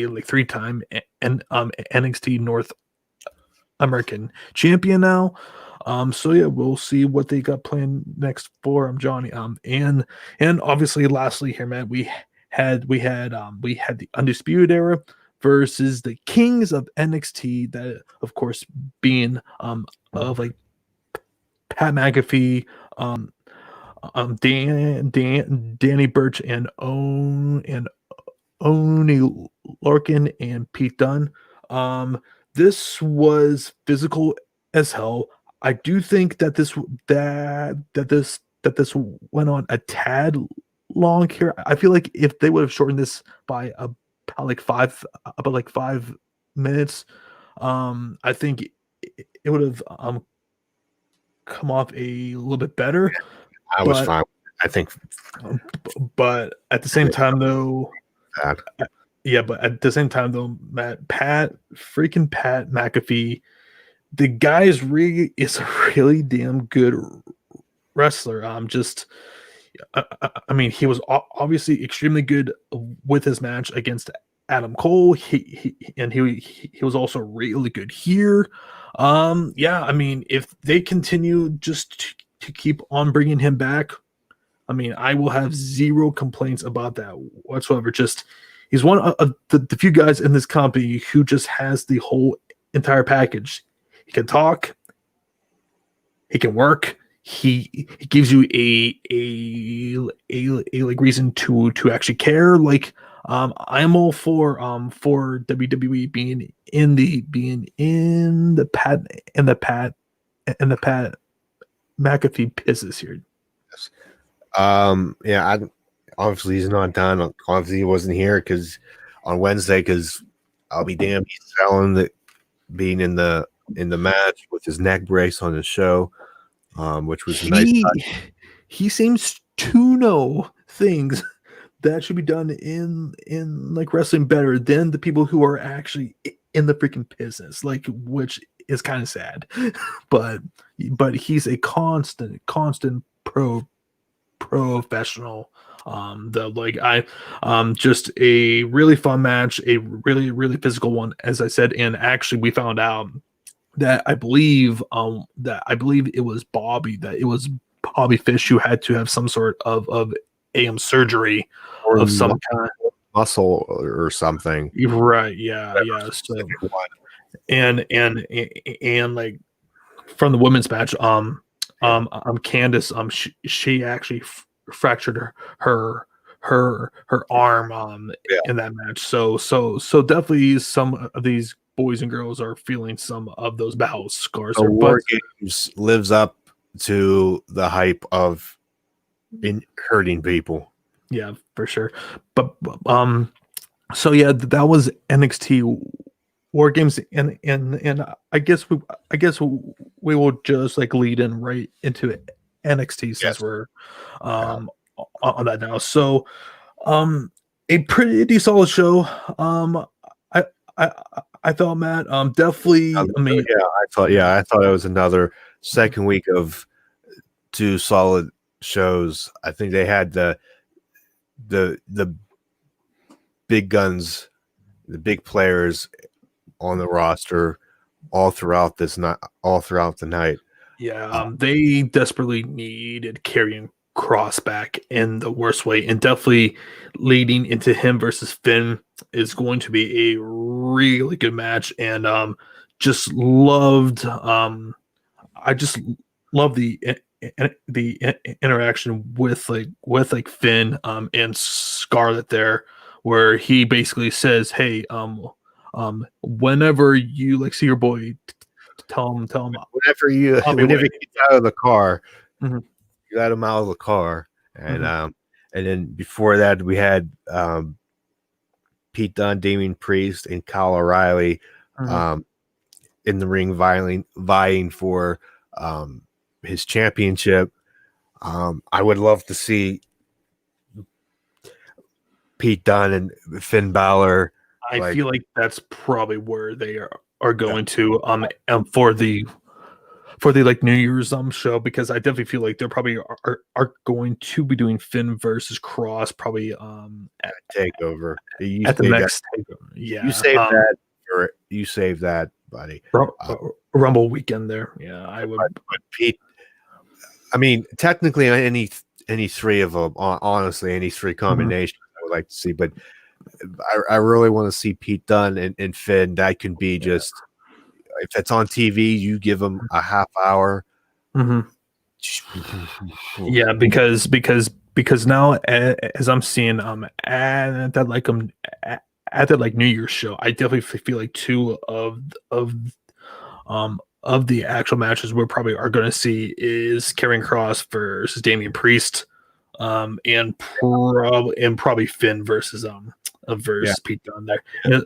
Speaker 2: like 3-time and NXT North American champion now. So yeah, we'll see what they got planned next for Johnny. And obviously, lastly here, Matt, we had the Undisputed Era versus the Kings of NXT. That of course being of like Pat McAfee, Danny Burch, and Oni Larkin and Pete Dunne. This was physical as hell. I do think that this went on a tad long here. I feel like if they would have shortened this by about 5 minutes, I think it would have come off a little bit better.
Speaker 1: I was fine. I think,
Speaker 2: but at the same time, though, yeah, but at the same time, though, Pat McAfee, the guy is a really damn good wrestler. I mean, he was obviously extremely good with his match against Adam Cole. He was also really good here. Yeah, I mean, if they continue just to keep on bringing him back, I mean, I will have zero complaints about that whatsoever. Just He's one of the few guys in this company who just has the whole entire package. He can talk, he can work. He gives you a like reason to actually care. Like I'm all for WWE being in the Pat McAfee business here.
Speaker 1: Yeah, obviously he's not done. Obviously he wasn't here because on Wednesday, because I'll be damned, he's selling that being in the match with his neck brace on the show, which was nice.
Speaker 2: He seems to know things that should be done in like wrestling better than the people who are actually in the freaking business, like, which is kind of sad. but he's a constant professional. Just a really fun match, a really physical one, as I said. And actually we found out that I believe it was Bobby Fish who had to have some sort of AM surgery
Speaker 1: Or
Speaker 2: of some kind.
Speaker 1: muscle or something.
Speaker 2: Right, yeah. So and like from the women's match, Candice, she actually fractured her arm in that match. So definitely some of these boys and girls are feeling some of those battle scars.
Speaker 1: So War Games lives up to the hype of hurting people.
Speaker 2: Yeah, for sure. But so yeah, that was NXT War Games, and I guess we will just like lead in right into NXT since we're on that now. So a pretty solid show. I thought, Matt, definitely. I mean,
Speaker 1: I thought it was another second week of two solid shows. I think they had the big guns, the big players on the roster all throughout the night.
Speaker 2: Yeah, they desperately needed Karrion Kross back in the worst way, and definitely leading into him versus Finn is going to be a really good match. And just loved I just love the interaction with Finn and Scarlett there, where he basically says, hey, whenever you like see your boy, tell him
Speaker 1: whenever he gets out of the car,
Speaker 2: mm-hmm.
Speaker 1: you got him out of the car. And and then before that we had Pete Dunne, Damian Priest, and Kyle O'Reilly in the ring vying for his championship. I would love to see Pete Dunne and Finn Balor.
Speaker 2: I feel like that's probably where they are going to for the like New Year's show, because I definitely feel like they're probably are going to be doing Finn versus Cross probably
Speaker 1: at Takeover.
Speaker 2: At the next Takeover. Yeah,
Speaker 1: you save that, buddy.
Speaker 2: Rumble weekend there. Yeah, I would.
Speaker 1: But Pete, I mean, technically, any three of them, honestly, any three combinations, I would like to see. But I really want to see Pete Dunne and Finn. That can be just, if it's on TV, you give them a half hour.
Speaker 2: Yeah, because now, as I'm seeing at that like New Year's show, I definitely feel like two of the actual matches we probably are going to see is Karrion Kross versus Damian Priest, and probably Finn versus Pete Dunne there. And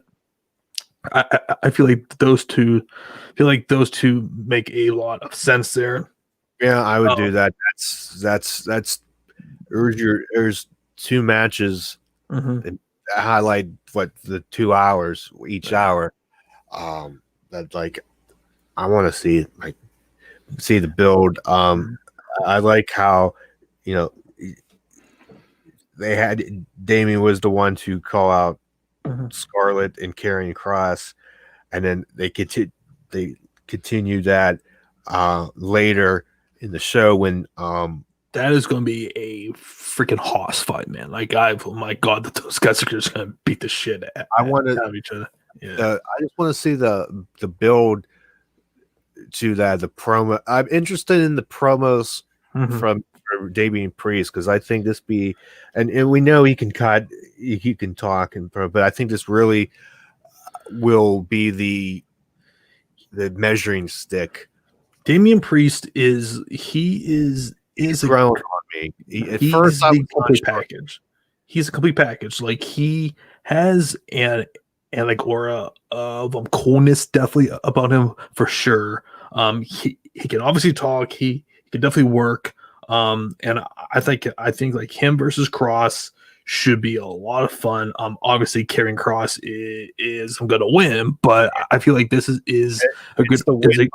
Speaker 2: I feel like those two make a lot of sense there.
Speaker 1: Yeah, I would do that. That's there's two matches that highlight the 2 hours each hour. That like I want to see the build. I like how they had Damian was the one to call out Scarlett and Karrion Kross, and then they continue that later in the show when
Speaker 2: that is going to be a freaking hoss fight, man. Like, oh my god, that those guys are just going to beat the shit out of each other. Yeah.
Speaker 1: I just want to see the build to that. The promo. I'm interested in the promos from Damian Priest because I think this be, and we know he can cut, he can talk, but I think this really will be the measuring stick.
Speaker 2: Damian Priest is
Speaker 1: grown on me. At first, I was
Speaker 2: complete package. He's a complete package. Like he has an like aura of coolness definitely about him for sure. He can obviously talk. He can definitely work. And I think like him versus Cross should be a lot of fun. Obviously Karrion Kross is going to win, but I feel like this is a good
Speaker 1: thing.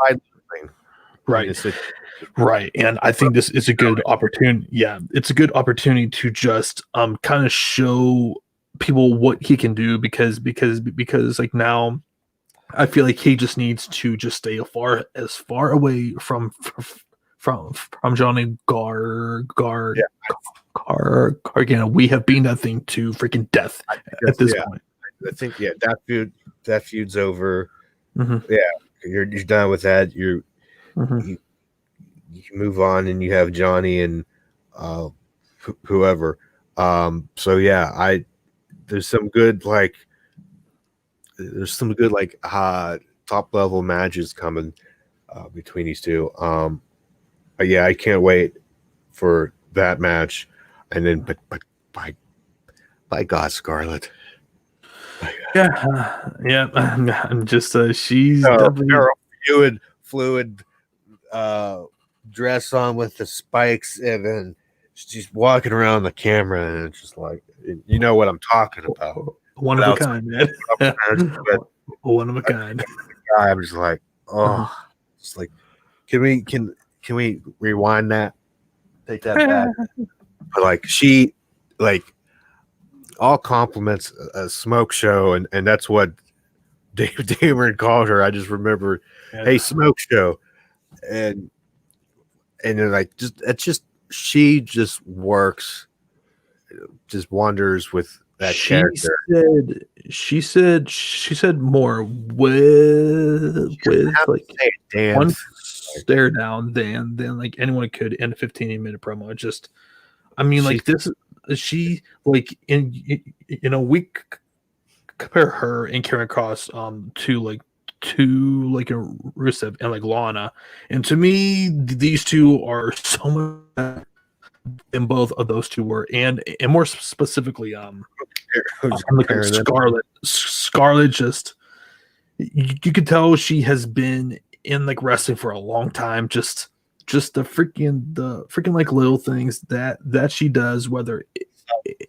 Speaker 2: Right. And I think this is a good opportunity. Yeah, it's a good opportunity to just kind of show people what he can do because like now I feel like he just needs to just stay as far away from Johnny Gargano. We have beaten that thing to freaking death at this point.
Speaker 1: I think that feud's over. Yeah, you're done with that. You move on and you have Johnny and whoever. So yeah, there's some good top level matches coming between these two. But yeah, I can't wait for that match. And then, but by God, Scarlett.
Speaker 2: Yeah. I'm just she's definitely
Speaker 1: fluid dress on with the spikes, and then she's walking around the camera, and it's just like, you know what I'm talking about.
Speaker 2: One of a kind, man. One of a kind.
Speaker 1: I'm just like, it's like, can we rewind that? Take that back. But like she, like all compliments a smoke show, and that's what Damon called her. I just remember, hey, smoke show, and then like she just works, just wonders with that character.
Speaker 2: She said more with like one stare down than like anyone could in a 15-minute promo. Just, I mean, like this, she like we compare her and Karrion Kross to like a Rusev and like Lana, and to me these two are so much than both of those two were, and more specifically Scarlett just you could tell she has been in like wrestling for a long time. Just the freaking like little things that she does, whether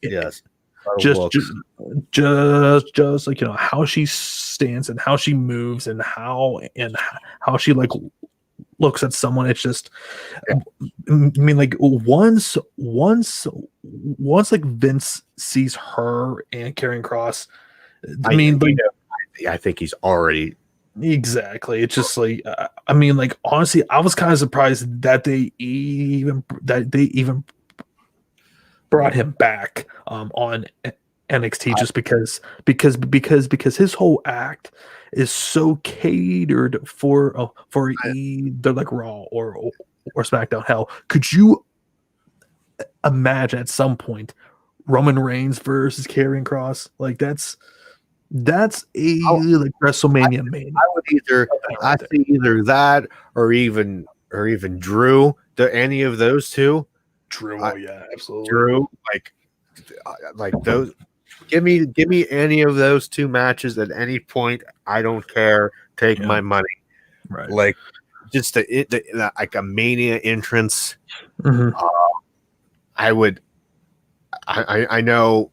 Speaker 2: just like how she stands and how she moves and how she like looks at someone. It's just, I mean, like once like Vince sees her and Karrion Kross,
Speaker 1: I think he's already
Speaker 2: exactly. It's just like, I mean, like honestly, I was kind of surprised that they even brought him back on NXT just because his whole act is so catered for either like Raw or SmackDown. Hell, could you imagine at some point Roman Reigns versus Karrion Kross? Like that's a like WrestleMania main.
Speaker 1: I see either that or even Drew. Any of those two.
Speaker 2: Drew, yeah, absolutely.
Speaker 1: Drew, like those. Give me any of those two matches at any point. I don't care. Take my money.
Speaker 2: Right.
Speaker 1: Like just like a Mania entrance. I would. I know.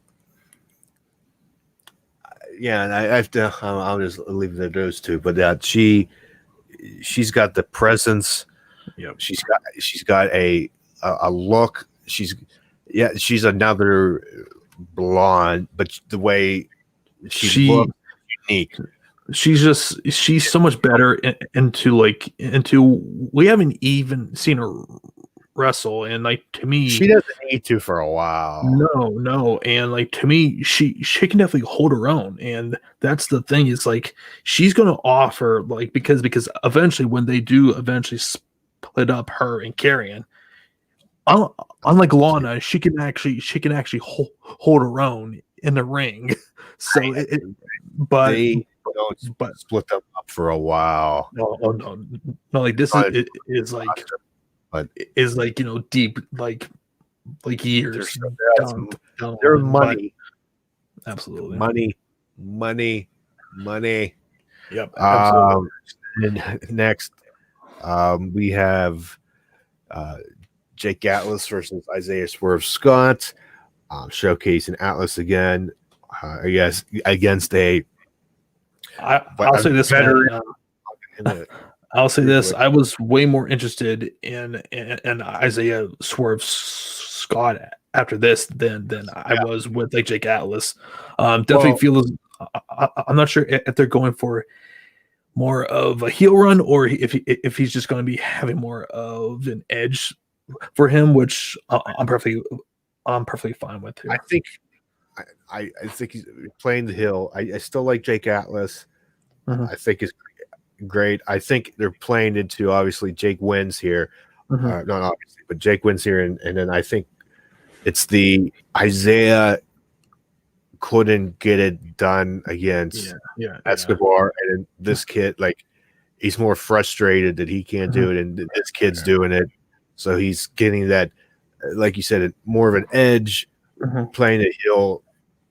Speaker 1: Yeah, I have to. I'll just leave those two. But she's got the presence.
Speaker 2: Yeah,
Speaker 1: she's got a look. She's another blonde, but the way she looks unique. She's
Speaker 2: so much better into we haven't even seen her wrestle, and like to me,
Speaker 1: she doesn't need to for a while.
Speaker 2: no, and like to me, she can definitely hold her own, and that's the thing is like she's gonna offer like because eventually when they do eventually split up her and Carrion, unlike Lana, she can actually hold her own in the ring. So but
Speaker 1: They don't
Speaker 2: but
Speaker 1: split them up for a while.
Speaker 2: no, oh no, no, like this
Speaker 1: But-
Speaker 2: is like
Speaker 1: but
Speaker 2: is like deep like years
Speaker 1: there's
Speaker 2: down the
Speaker 1: their
Speaker 2: line,
Speaker 1: money,
Speaker 2: but absolutely,
Speaker 1: money.
Speaker 2: yep, absolutely.
Speaker 1: And next, we have Jake Atlas versus Isaiah Swerve Scott, showcasing Atlas again. I guess against
Speaker 2: I'll say this,
Speaker 1: veteran.
Speaker 2: man. I'll say this: I was way more interested in Isaiah Swerve Scott after this than I was with like Jake Atlas. Definitely feels. I'm not sure if they're going for more of a heel run or if he's just going to be having more of an edge for him, which I'm perfectly fine with here.
Speaker 1: I think he's playing the heel. I still like Jake Atlas. I think is great. I think they're playing into obviously Jake wins here. Not obviously, but Jake wins here, and then I think it's the Isaiah couldn't get it done against Escobar, and then this kid like he's more frustrated that he can't do it, and this kid's doing it, so he's getting that, like you said, more of an edge playing a heel,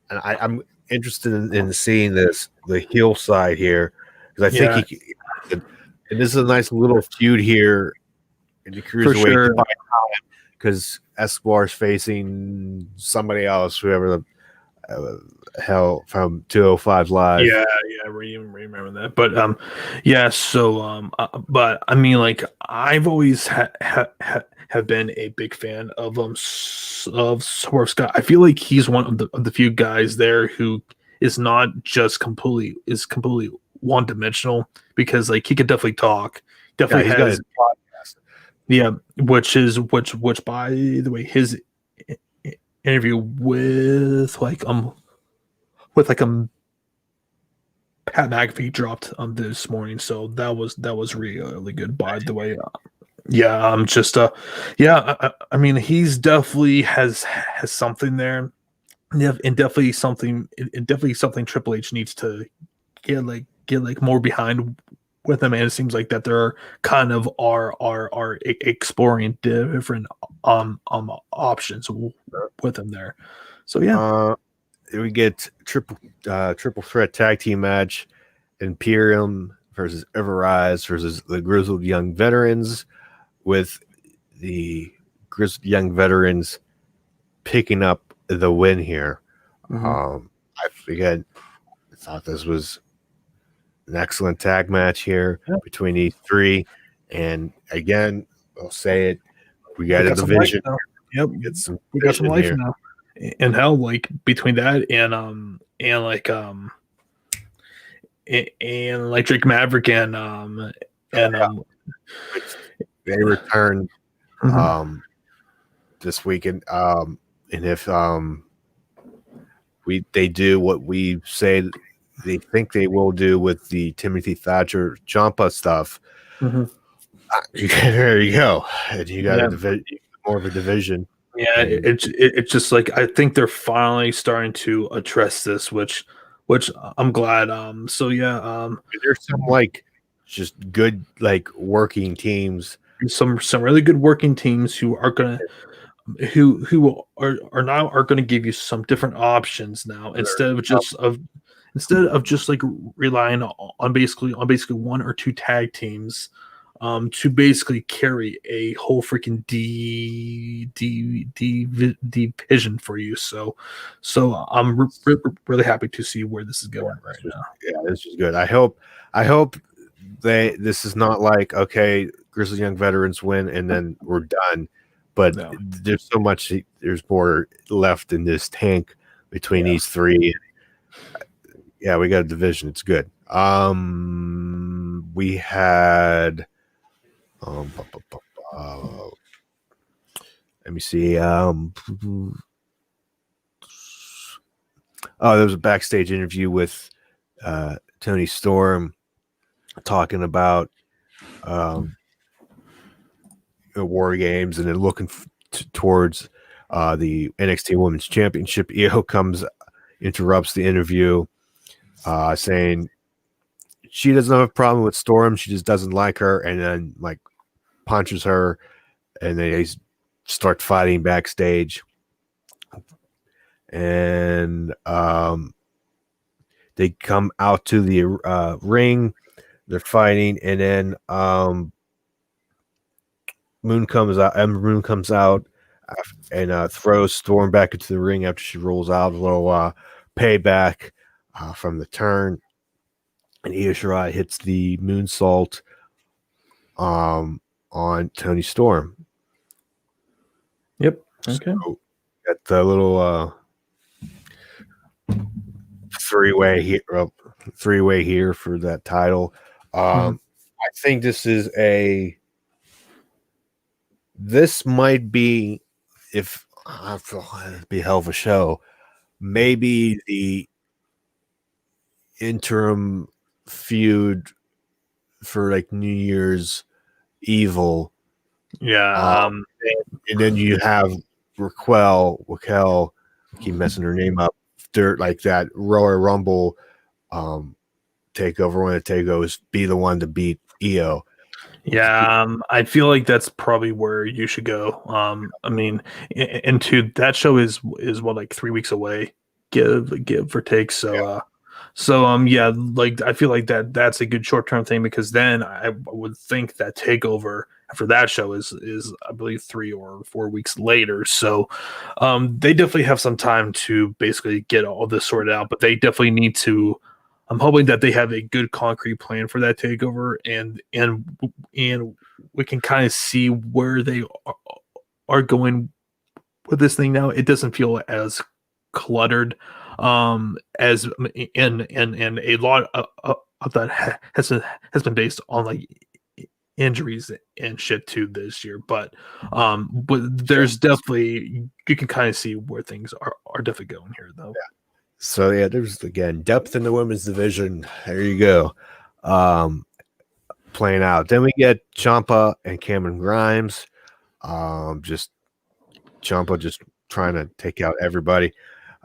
Speaker 1: and I'm interested in seeing the heel side here because I think he. And this is a nice little feud here in the cruiserweight because Escobar's facing somebody else, whoever the hell from 205 Live.
Speaker 2: Yeah, remember that. But so but I mean, like I've always have been a big fan of Swerve Scott. I feel like he's one of the few guys there who is not just completely one dimensional because like he could definitely talk. Definitely has podcast. Yeah, which by the way, his interview with Pat McAfee dropped this morning, so that was really good. By the way, I mean, he's definitely has something there, and definitely something Triple H needs to get more behind with him, and it seems like that they're kind of are exploring different options with him there. So yeah.
Speaker 1: We get triple threat tag team match: Imperium versus Everrise versus the Grizzled Young Veterans, with the Grizzled Young Veterans picking up the win here. I thought this was an excellent tag match here between these three, and again, I'll say it: we got a division.
Speaker 2: Yep, we got some life here now. And hell, like between that and Drake Maverick and
Speaker 1: they return this weekend, and if they do what we say they think they will do with the Timothy Thatcher Ciampa stuff, there you go, and you got more of a division.
Speaker 2: Yeah, it's just like I think they're finally starting to address this, which I'm glad. So yeah,
Speaker 1: there's some like just good like working teams,
Speaker 2: some really good working teams who are gonna who are now are gonna give you some different options now instead of just like relying on basically one or two tag teams. To basically carry a whole freaking division for you. So I'm really happy to see where this is going right now.
Speaker 1: Yeah, this is good. I hope this is not like, okay, Grizzly Young Veterans win and then we're done. But there's so much, there's more left in this tank between these three. Yeah, we got a division. It's good. We had let me see. There was a backstage interview with Tony Storm talking about War Games, and then looking towards the NXT Women's Championship. Io interrupts the interview, saying she doesn't have a problem with Storm, she just doesn't like her, and then like punches her, and they start fighting backstage, and they come out to the ring. They're fighting, and then Moon comes out. Ember Moon comes out and throws Storm back into the ring after she rolls out. A little payback from the turn, and Io Shirai hits the moonsault on Tony Storm.
Speaker 2: Yep. Okay.
Speaker 1: So, got the little three-way here for that title. I think this might be, if I feel it'd be a hell of a show, maybe the interim feud for like New Year's Evil.
Speaker 2: Yeah.
Speaker 1: And then you have Raquel, I keep messing her name up, like that Royal Rumble takeover, when the takeovers, be the one to beat Io.
Speaker 2: Yeah, I feel like that's probably where you should go. I mean, into that show is what, like 3 weeks away, give or take. So, yeah, like I feel like that's a good short term thing, because then I would think that takeover after that show is I believe 3 or 4 weeks later. So, they definitely have some time to basically get all this sorted out, but they definitely need to. I'm hoping that they have a good concrete plan for that takeover, and we can kind of see where they are going with this thing now. It doesn't feel as cluttered as and a lot of that has been based on like injuries and shit too this year. But there's definitely, you can kind of see where things are definitely going here though.
Speaker 1: Yeah. So yeah, there's again depth in the women's division. There you go. Playing out. Then we get Ciampa and Cameron Grimes. Just Ciampa just trying to take out everybody,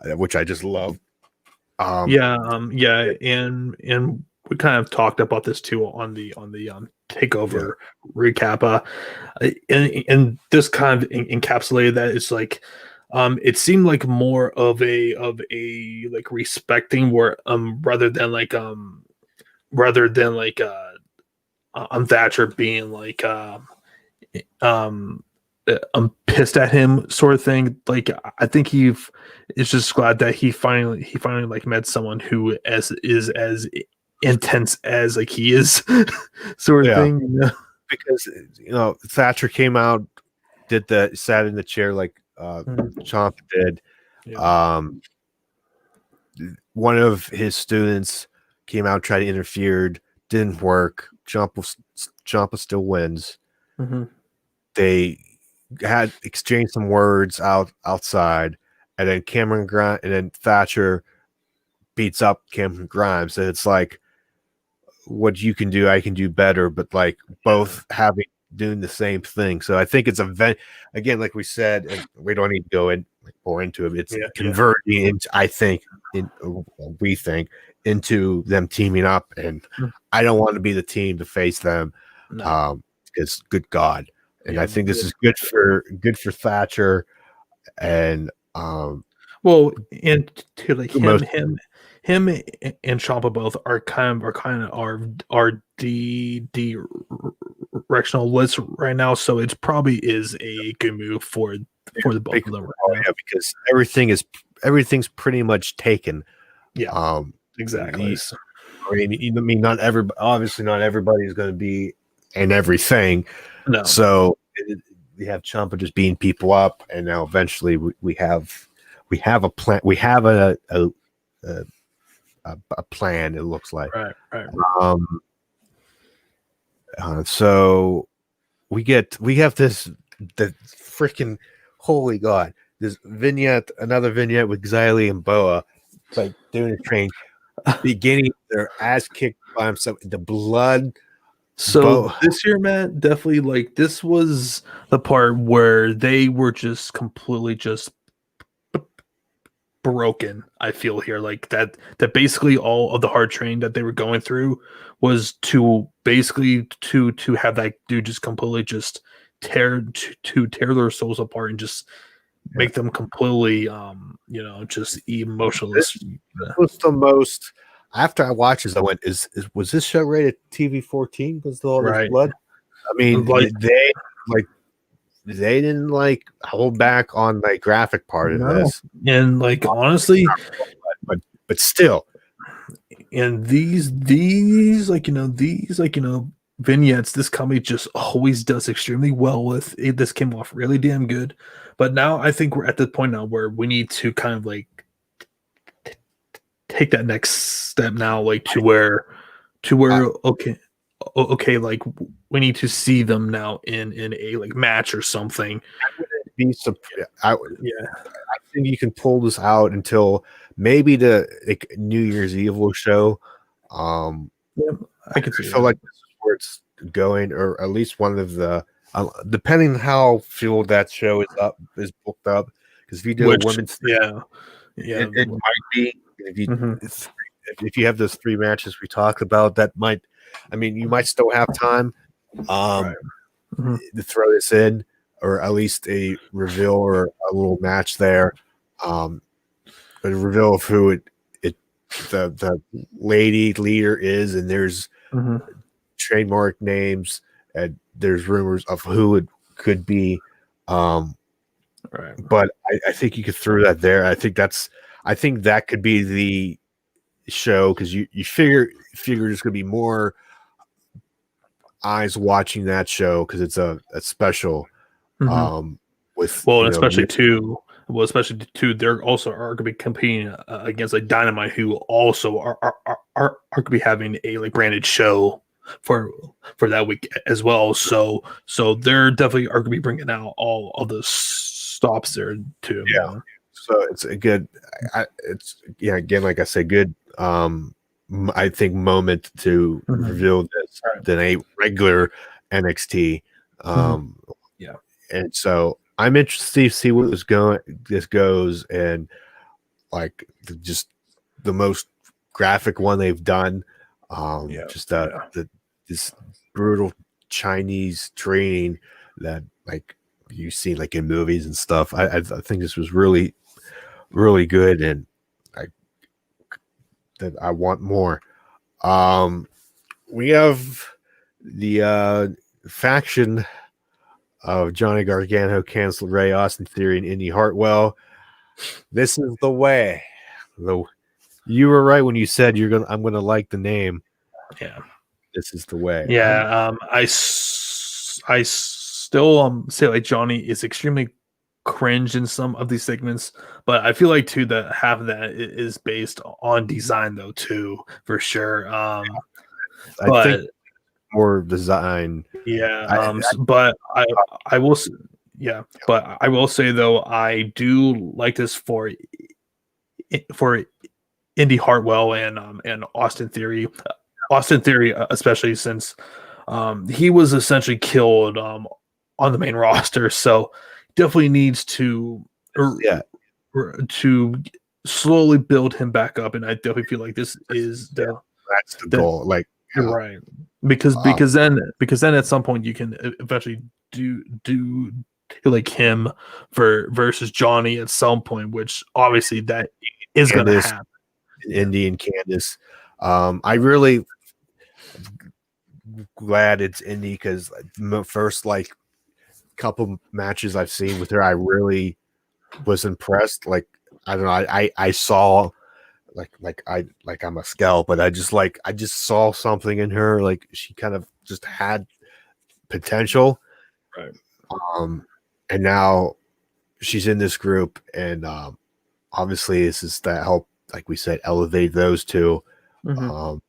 Speaker 1: which I just love.
Speaker 2: And we kind of talked about this too on the takeover recap. And this kind of encapsulated that. It's like it seemed like more of a like respecting, where rather than like Thatcher being like I'm pissed at him sort of thing. Like I think is just glad that he finally like met someone who is as intense as like he is sort of thing. You know?
Speaker 1: Because Thatcher came out, sat in the chair like Ciampa did. Yeah. One of his students came out, tried to interfere, didn't work. Ciampa still wins.
Speaker 2: Mm-hmm.
Speaker 1: They had exchanged some words outside, and then Thatcher beats up Cameron Grimes, and it's like, what you can do, I can do better, but like both doing the same thing. So I think it's again, like we said, and we don't need to go more into it. It's converting into, we think, into them teaming up, and I don't want to be the team to face them. Because good God. And I think this is good for Thatcher, and
Speaker 2: and to like him and Ciampa both are kind of directional lists right now, so it probably is a good move for the both of them right now.
Speaker 1: Because everything's pretty much taken.
Speaker 2: Exactly.
Speaker 1: I mean, not everybody's going to be in everything.
Speaker 2: No.
Speaker 1: So we have Ciampa just beating people up, and now eventually we have a plan. We have a plan. It looks like
Speaker 2: right.
Speaker 1: So we have the freaking holy god, this vignette, another vignette with Xylee and Boa, like doing a train, beginning their ass kicked by himself, the blood.
Speaker 2: So this year, Matt, definitely like this was the part where they were just completely just broken. I feel here like that basically all of the hard training that they were going through was to basically to have that dude just completely just to tear their souls apart and just make them completely just emotionless.
Speaker 1: This was the most. After I watched this, I went, was this show rated TV 14 because of all this
Speaker 2: Right.
Speaker 1: blood? I mean,
Speaker 2: Like-
Speaker 1: they didn't like hold back on the graphic part of this,
Speaker 2: and like honestly,
Speaker 1: but still,
Speaker 2: and these vignettes this company just always does extremely well with it. This came off really damn good, but now I think we're at the point now where we need to kind of like take that next step now, like to where okay, like we need to see them now in a like match or something.
Speaker 1: I think you can pull this out until maybe the New Year's Eve show.
Speaker 2: Yeah, I can see.
Speaker 1: I feel like this is where it's going, or at least one of the, depending on how filled that show is booked up. Because if you do a women's, it might be if you have those 3 matches we talked about, that might. I mean, you might still have time to throw this in, or at least a reveal or a little match there. But a reveal of who the lady leader is, and there's trademark names, and there's rumors of who it could be. But I think you could throw that there. I think that could be the show, because you figure there's going to be more eyes watching that show because it's a special with
Speaker 2: especially too they're also are going to be competing against like Dynamite, who also are going to be having a like branded show for that week as well. So they're definitely are going to be bringing out all of the stops there too.
Speaker 1: Yeah. So it's a good, again, like I said, good. I think moment to reveal this than a regular NXT. And so I'm interested to see where this goes, and like just the most graphic one they've done. This brutal Chinese training that like you see like in movies and stuff. I think this was really, really good, and I want more. We have the faction of Johnny Gargano canceled Ray Austin Theory and Indy Hartwell. This is the way. You were right when you said I'm gonna like the name.
Speaker 2: Yeah,
Speaker 1: this is the way.
Speaker 2: Yeah, I still say like Johnny is extremely cringe in some of these segments, but I feel like too that half of that is based on design though too, for sure. I
Speaker 1: think more design.
Speaker 2: But I will say though, I do like this for Indy Hartwell and Austin Theory. Austin Theory, especially since he was essentially killed on the main roster, so definitely needs to slowly build him back up, and I definitely feel like this is
Speaker 1: that's the goal. Like
Speaker 2: right, because then at some point you can eventually do like him versus Johnny at some point, which obviously that is going to happen.
Speaker 1: Indy and Candice. I really glad it's Indy, because the first like couple matches I've seen with her, I really was impressed. Like I don't know, I saw I'm a scout, but I just saw something in her. Like she kind of just had potential,
Speaker 2: right?
Speaker 1: And now she's in this group, and obviously this is to help, like we said, elevate those two, and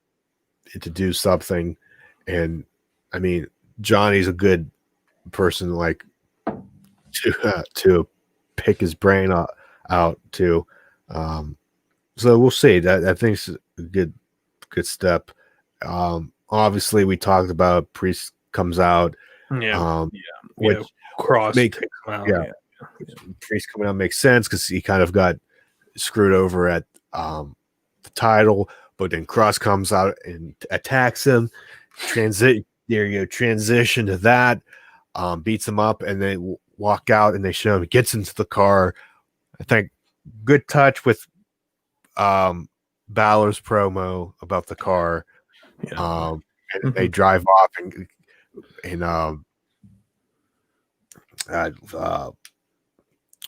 Speaker 1: to do something. And I mean, Johnny's a good person, like to pick his brain out too. So we'll see. That I think is a good step. Obviously, we talked about Priest comes out. Which
Speaker 2: Cross
Speaker 1: makes
Speaker 2: takes him out.
Speaker 1: yeah, Priest coming out makes sense because he kind of got screwed over at the title, but then Cross comes out and attacks him. Transition to that, beats him up, and they walk out and they show him gets into the car. I think good touch with Balor's promo about the car. And they drive off and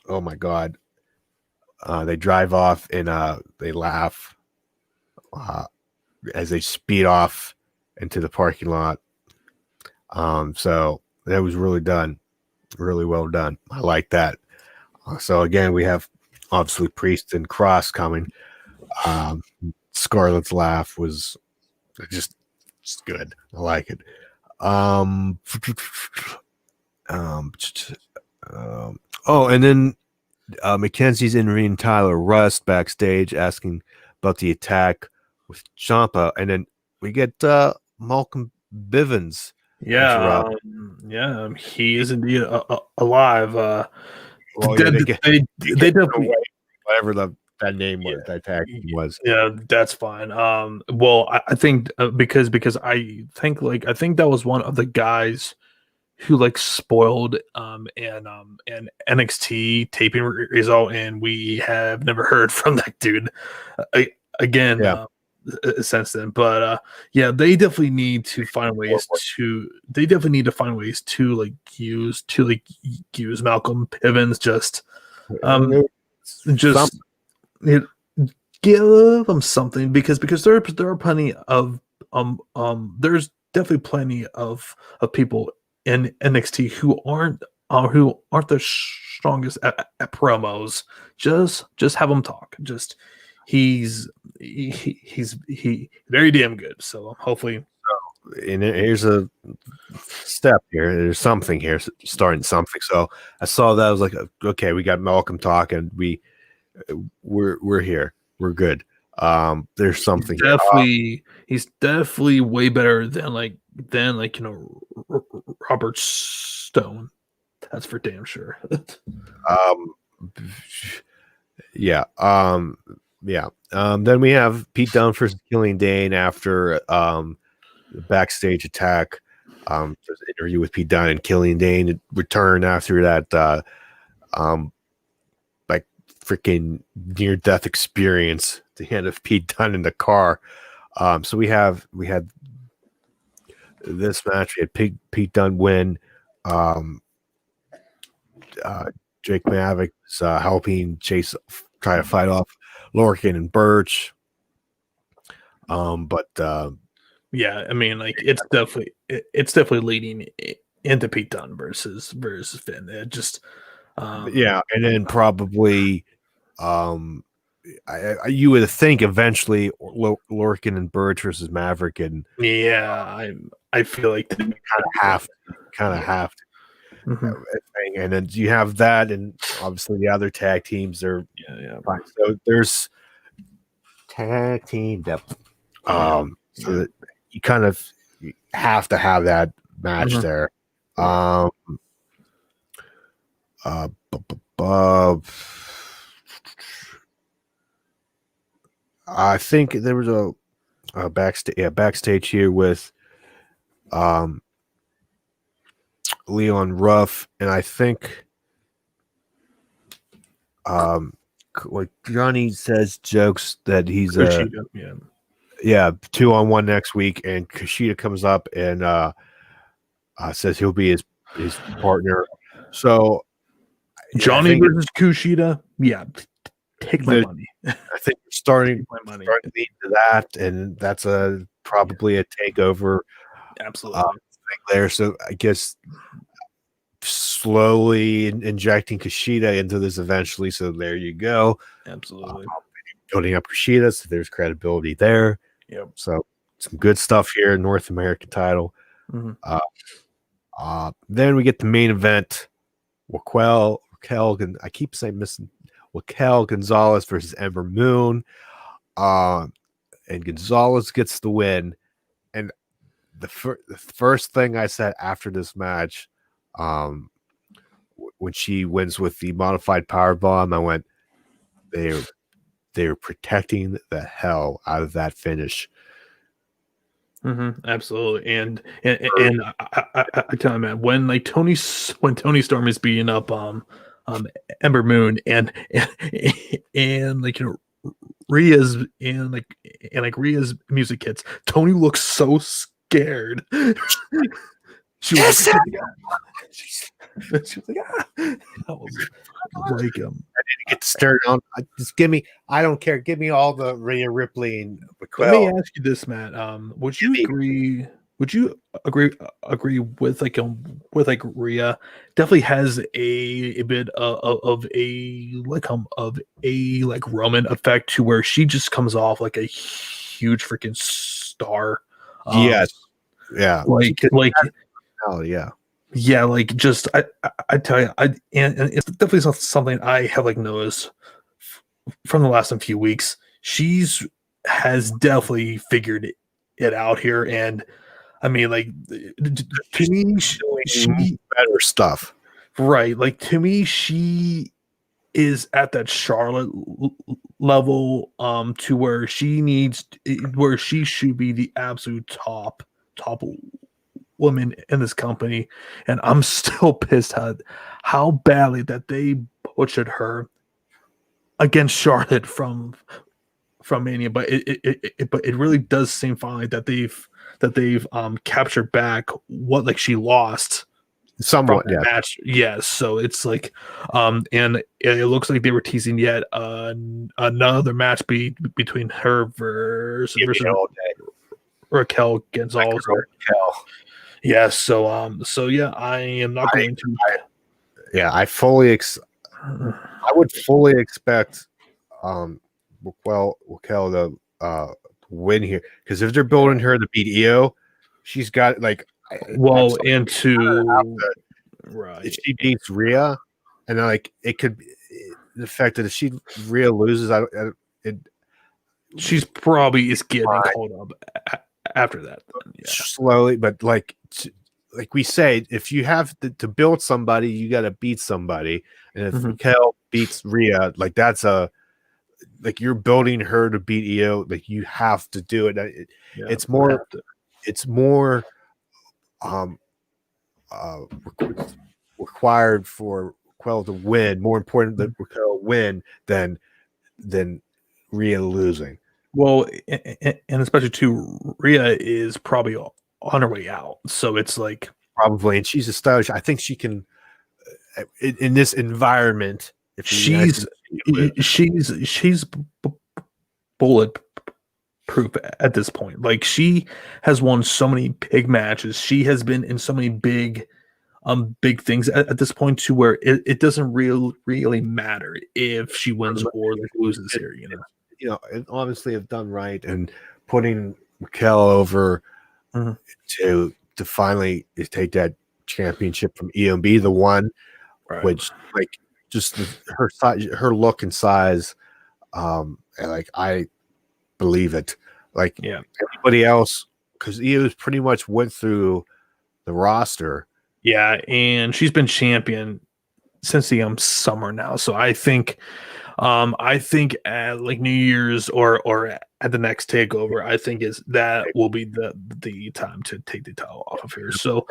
Speaker 1: oh my god, they drive off and they laugh as they speed off into the parking lot. So that was really well done. I like that. So again, we have obviously Priest and Cross coming. Scarlett's laugh was just good. I like it. And then Mackenzie's in ring Tyler Rust backstage asking about the attack with Ciampa, and then we get Malcolm Bivens.
Speaker 2: He is indeed alive. They definitely
Speaker 1: whatever that name was, that tag was.
Speaker 2: Yeah, that's fine. Well, I think because I think that was one of the guys who like spoiled an NXT taping result, and we have never heard from that dude again since then. But they definitely need to find ways to like use Malcolm Bivens give them something because there are plenty of there's definitely plenty of people in NXT who aren't the strongest at promos. Just have him talk. He's very damn good. So hopefully.
Speaker 1: And here's a step here. There's something here, starting something. So I saw that. I was like, okay, we got Malcolm talking. We're here. We're good. There's something.
Speaker 2: He's definitely way better than Robert Stone. That's for damn sure.
Speaker 1: Then we have Pete Dunne versus Killian Dane after the backstage attack. There's an interview with Pete Dunne and Killian Dane return after that freaking near-death experience at the end of Pete Dunne in the car. So we had this match. We had Pete Dunne win. Jake Maverick is helping Chase try to fight off Lorcan and Birch. I
Speaker 2: mean, like it's definitely leading into Pete Dunne versus Finn. It just
Speaker 1: and then probably you would think eventually Lorcan and Birch versus Maverick, and
Speaker 2: I feel like they
Speaker 1: kind of have to. And then you have that, and obviously the other tag teams are fine. So there's tag team depth. So that you kind of have to have that match there. I think there was a backstage here with Leon Ruff, and I think like Johnny says jokes that he's
Speaker 2: Kushida,
Speaker 1: 2-on-1 next week, and Kushida comes up and says he'll be his partner. So
Speaker 2: Johnny versus Kushida, take my money.
Speaker 1: I think we're starting to lead to that, and that's probably a takeover.
Speaker 2: Absolutely.
Speaker 1: Thing there. So I guess slowly injecting Kushida into this eventually. So there you go.
Speaker 2: Absolutely.
Speaker 1: Building up Kushida, so there's credibility there.
Speaker 2: Yep.
Speaker 1: So some good stuff here, North American title. Then we get the main event. Raquel I keep saying missing Raquel Gonzalez versus Ember Moon. And Gonzalez gets the win. And the first thing I said after this match, when she wins with the modified power bomb, I went, they're protecting the hell out of that finish.
Speaker 2: Absolutely, and I tell you, man, when Tony Storm is beating up Ember Moon and Rhea's Rhea's music hits, Tony looks so scared. She was like, ah. I was like,
Speaker 1: I need to get stirred on. Just give me. I don't care. Give me all the Rhea Ripley and
Speaker 2: Let me ask you this, Matt. Would you agree? Would you agree with Rhea definitely has a bit of a Roman effect to where she just comes off like a huge freaking star.
Speaker 1: Yes. Yeah.
Speaker 2: Oh
Speaker 1: yeah.
Speaker 2: Yeah, just I tell you, and it's definitely something I have noticed from the last few weeks. Has definitely figured it out here, and I mean, to me, she
Speaker 1: better stuff,
Speaker 2: right? To me, she is at that Charlotte level, to where she should be the absolute top woman in this company, and I'm still pissed at how badly that they butchered her against Charlotte from Mania. But it really does seem finally that they've captured back what she lost
Speaker 1: somewhat,
Speaker 2: from that match. Yes, so it's and it looks like they were teasing yet another match between her versus Raquel Gonzalez. Yeah, so yeah, I am not going to.
Speaker 1: I would fully expect Raquel to win here, because if they're building her to beat Io, she's got right. If she beats Rhea, and it could be the fact that if Rhea loses,
Speaker 2: she's probably is getting called up after that
Speaker 1: slowly, but like we say, if you have to build somebody, you got to beat somebody, and if Raquel beats Rhea, that's you're building her to beat Io, you have to do it. It's more required for Raquel to win, more important that Raquel win than Rhea losing.
Speaker 2: Well, and especially too, Rhea is probably on her way out, so it's
Speaker 1: probably, and she's established. I think she can in this environment. If
Speaker 2: she's bulletproof at this point. She has won so many big matches. She has been in so many big things at this point, to where it doesn't really matter if she wins or loses here.
Speaker 1: Obviously have done right and putting Raquel over to finally take that championship from Io and be the one, right. Which just her size, her look and size, I believe it. Everybody else, because Io's pretty much went through the roster.
Speaker 2: Yeah, and she's been champion since the summer now. So I think at New Year's or at the next takeover, I think that will be the time to take the title off of here. So,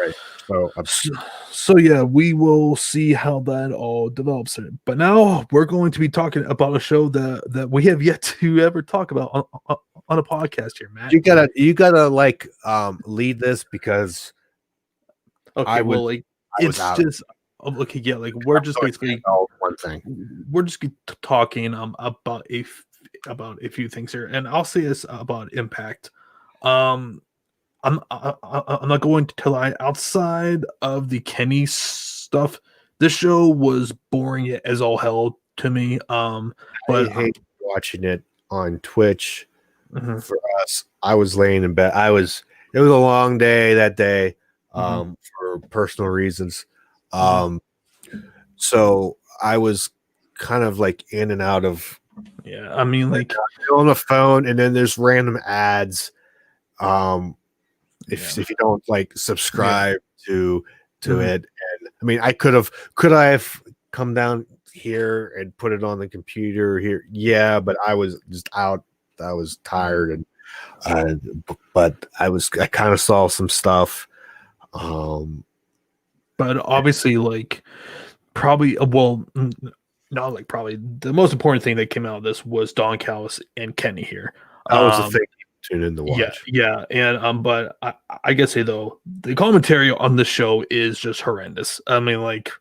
Speaker 2: so yeah, we will see how that all develops. But now we're going to be talking about a show that we have yet to ever talk about on a podcast here, Matt.
Speaker 1: You gotta lead this, because
Speaker 2: okay, we're just basically
Speaker 1: one thing.
Speaker 2: We're just talking about a few things here, and I'll say this about Impact. I'm not going to tell you, outside of the Kenny stuff, this show was boring as all hell to me. But
Speaker 1: I hate watching it on Twitch. For us, I was laying in bed. It was a long day that day, for personal reasons. So I was kind of like in and out of
Speaker 2: Yeah, I mean, like
Speaker 1: on the phone, and then there's random ads. If you don't like subscribe to it, and I mean, could I have come down here and put it on the computer here? Yeah, but I was just out. I was tired, and but I kind of saw some stuff.
Speaker 2: but obviously, like probably not like probably the most important thing that came out of this was Don Callis and Kenny here.
Speaker 1: That was the thing. Tune in to watch.
Speaker 2: Yeah, and but I gotta say though, the commentary on the show is just horrendous. I mean, like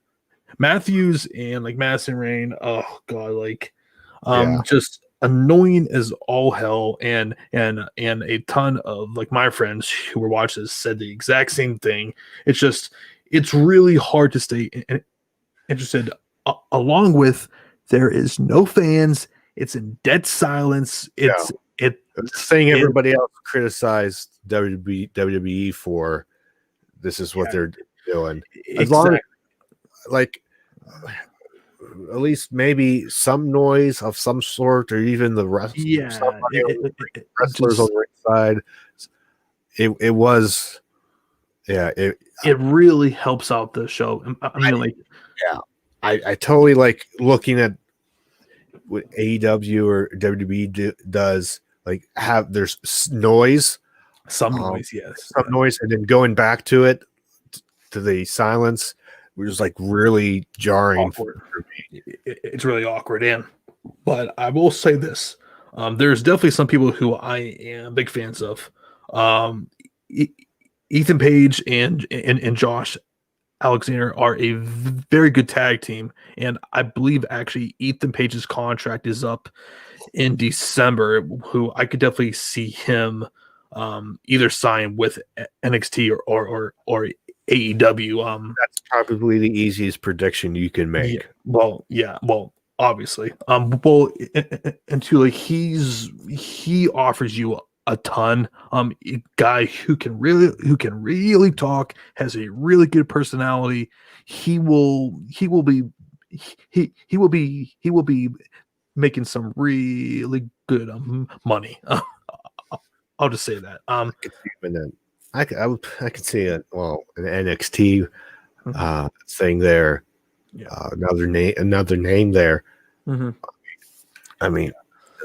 Speaker 2: Matthews and like Madison Rain, oh god, like just annoying as all hell, and a ton of like my friends who were watching this said the exact same thing. It's really hard to stay interested, along with there is no fans, it's in dead silence. It's
Speaker 1: the thing everybody else criticized WWE for. This is what they're doing. As long as, like, at least maybe some noise of some sort, or even the wrestlers on the ringside. It was,
Speaker 2: it really helps out the show. I mean,
Speaker 1: I totally like looking at what AEW or WWE does. Like, there's noise,
Speaker 2: some noise, yes,
Speaker 1: some noise, and then going back to it, to the silence, was like really jarring for
Speaker 2: me. It's really awkward, but I will say this: there's definitely some people who I am big fans of. Ethan Page and Josh Alexander are a very good tag team, and I believe actually Ethan Page's contract is up in December. Who I could definitely see him either sign with NXT or AEW.
Speaker 1: That's probably the easiest prediction you can make.
Speaker 2: Well, obviously. And two, like he offers you a ton. A guy who can really talk, has a really good personality. He will be making some really good money. I'll just say that.
Speaker 1: I could see it. Well, an NXT thing there. Another name there. I mean,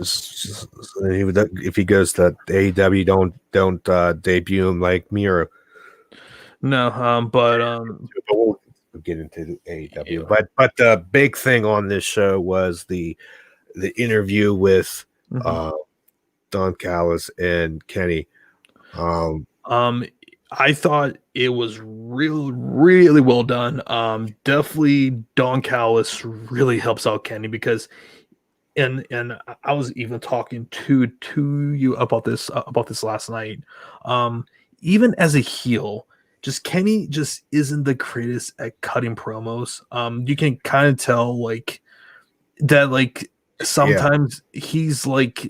Speaker 1: if he goes to AEW, don't debut him like Miro.
Speaker 2: No, but
Speaker 1: we'll get into AEW. But the big thing on this show was the interview with Don Callis and Kenny.
Speaker 2: I thought it was really well done. Definitely Don Callis really helps out Kenny, because and I was even talking to you about this last night. Even as a heel, just Kenny just isn't the greatest at cutting promos. You can kind of tell like that, like sometimes he's like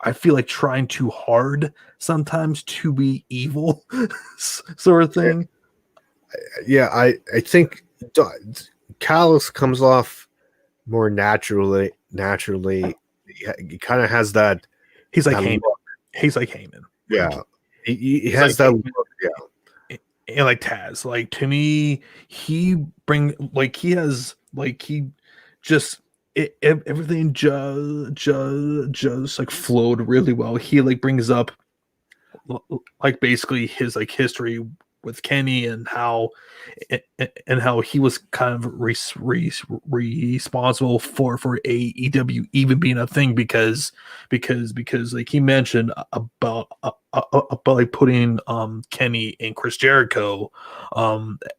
Speaker 2: I feel like trying too hard sometimes to be evil, sort of thing.
Speaker 1: Yeah, I think Callis comes off more naturally. He kind of has that.
Speaker 2: He's like Heyman. He's like Heyman.
Speaker 1: Yeah, he has like that look.
Speaker 2: Yeah, and like Taz. Like to me, he has just. Everything just like flowed really well. He like brings up like basically his like history with Kenny, and how he was kind of responsible for AEW even being a thing, because like he mentioned about like putting Kenny and Chris Jericho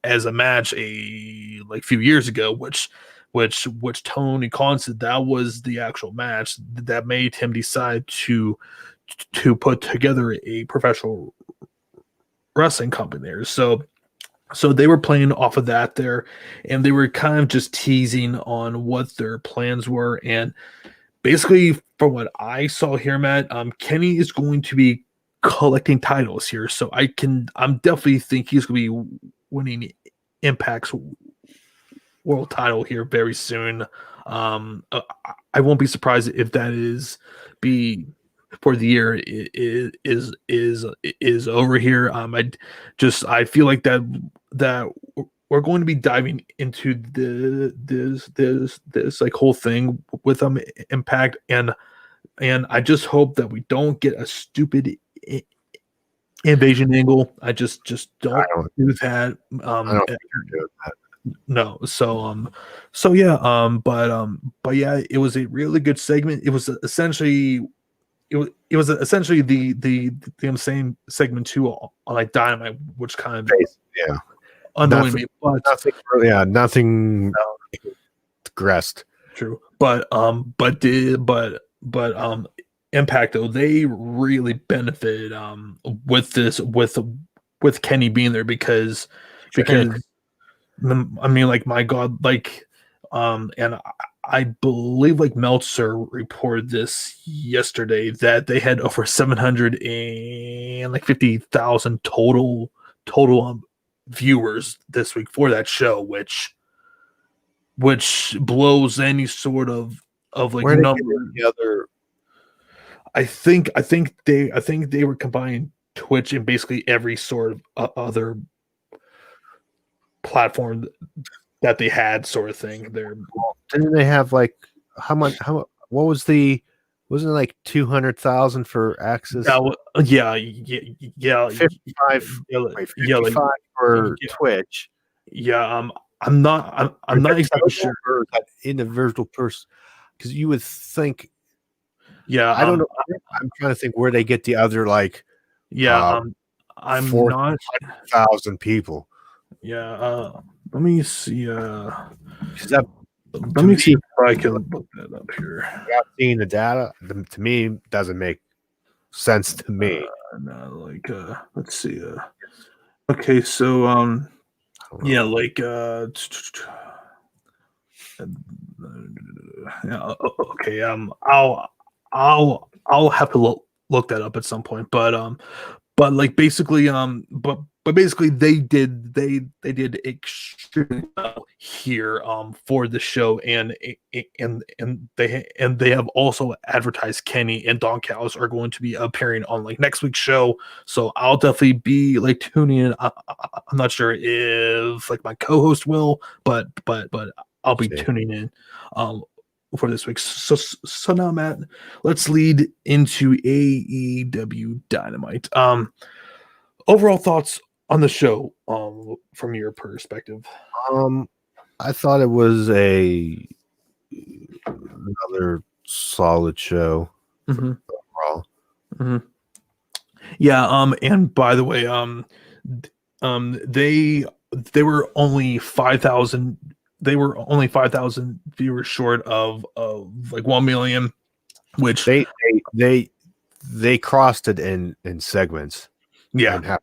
Speaker 2: as a match like few years ago, which Tony Khan said that was the actual match that made him decide to put together a professional wrestling company there. So they were playing off of that there, and they were kind of just teasing on what their plans were. And basically, from what I saw here, Matt, Kenny is going to be collecting titles here. So I'm definitely think he's going to be winning Impact's world title here very soon. I won't be surprised if that be for the year is over here. I feel like that we're going to be diving into this like whole thing with Impact, and I just hope that we don't get a stupid invasion angle. I just don't do that.
Speaker 1: I don't think you're doing that.
Speaker 2: No, so yeah, but yeah, it was a really good segment. It was essentially the same segment 2 on like Dynamite, which kind of
Speaker 1: yeah
Speaker 2: annoyed me, but
Speaker 1: nothing progressed.
Speaker 2: true. But Impact, though, they really benefited with this with Kenny being there because I mean, like, my God, like, and I believe like Meltzer reported this yesterday that they had over 750,000 total viewers this week for that show, which blows any sort of like
Speaker 1: Where
Speaker 2: number.
Speaker 1: the other,
Speaker 2: I think they were combining Twitch and basically every sort of other platform that they had, sort of thing.
Speaker 1: didn't they have like what was wasn't it like 200,000 for access?
Speaker 2: Yeah,
Speaker 1: 55 for Twitch.
Speaker 2: Yeah, I'm not exactly sure.
Speaker 1: Individual person, because you would think.
Speaker 2: Yeah,
Speaker 1: I don't know. I'm trying to think where they get the other like.
Speaker 2: I'm not
Speaker 1: 1,000 people.
Speaker 2: Yeah, let me see.
Speaker 1: Let
Speaker 2: me see if I can look that up here.
Speaker 1: Without seeing the data, to me, doesn't make sense to me.
Speaker 2: Let's see. Okay, so yeah, like okay, I'll have to look that up at some point, but like basically but basically they did extremely well here for the show, and they have also advertised Kenny and Don Callis are going to be appearing on like next week's show, so I'll definitely be like tuning in. I'm not sure if like my co-host will, but I'll be tuning in for this week. So now, Matt, let's lead into AEW Dynamite. Overall thoughts on the show, from your perspective.
Speaker 1: I thought it was another solid show.
Speaker 2: Mm-hmm.
Speaker 1: Overall.
Speaker 2: Mm-hmm. Yeah. And by the way, they were only 5,000. They were only 5,000 viewers short of like 1 million, which
Speaker 1: they crossed it in segments.
Speaker 2: Like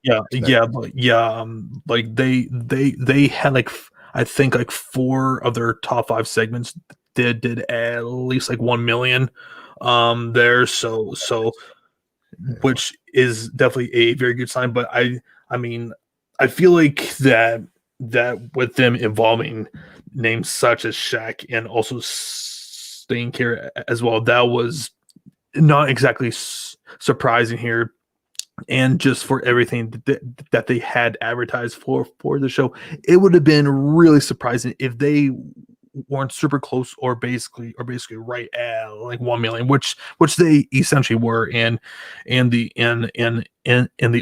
Speaker 2: they had like I think like 4 of their top 5 segments did at least like 1 million there, so which is definitely a very good sign. But I mean, I feel like that with them involving names such as Shaq and also staying here as well, that was not exactly surprising here. And just for everything that they had advertised for the show, it would have been really surprising if they weren't super close or basically right at like 1 million, which they essentially were, and the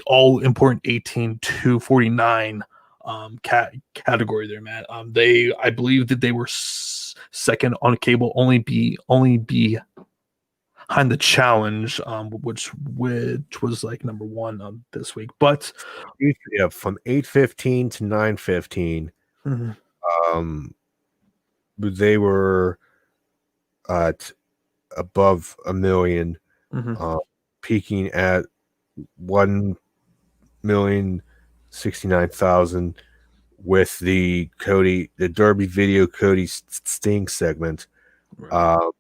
Speaker 2: all important 18 to 49 category there, Matt. I believe that they were second on cable, only behind the challenge, which was like number 1 this week. But
Speaker 1: yeah, from 8:15 to 9:15, they were at above 1 million, peaking at 1,069,000 with the Derby Video Cody Sting segment. Right.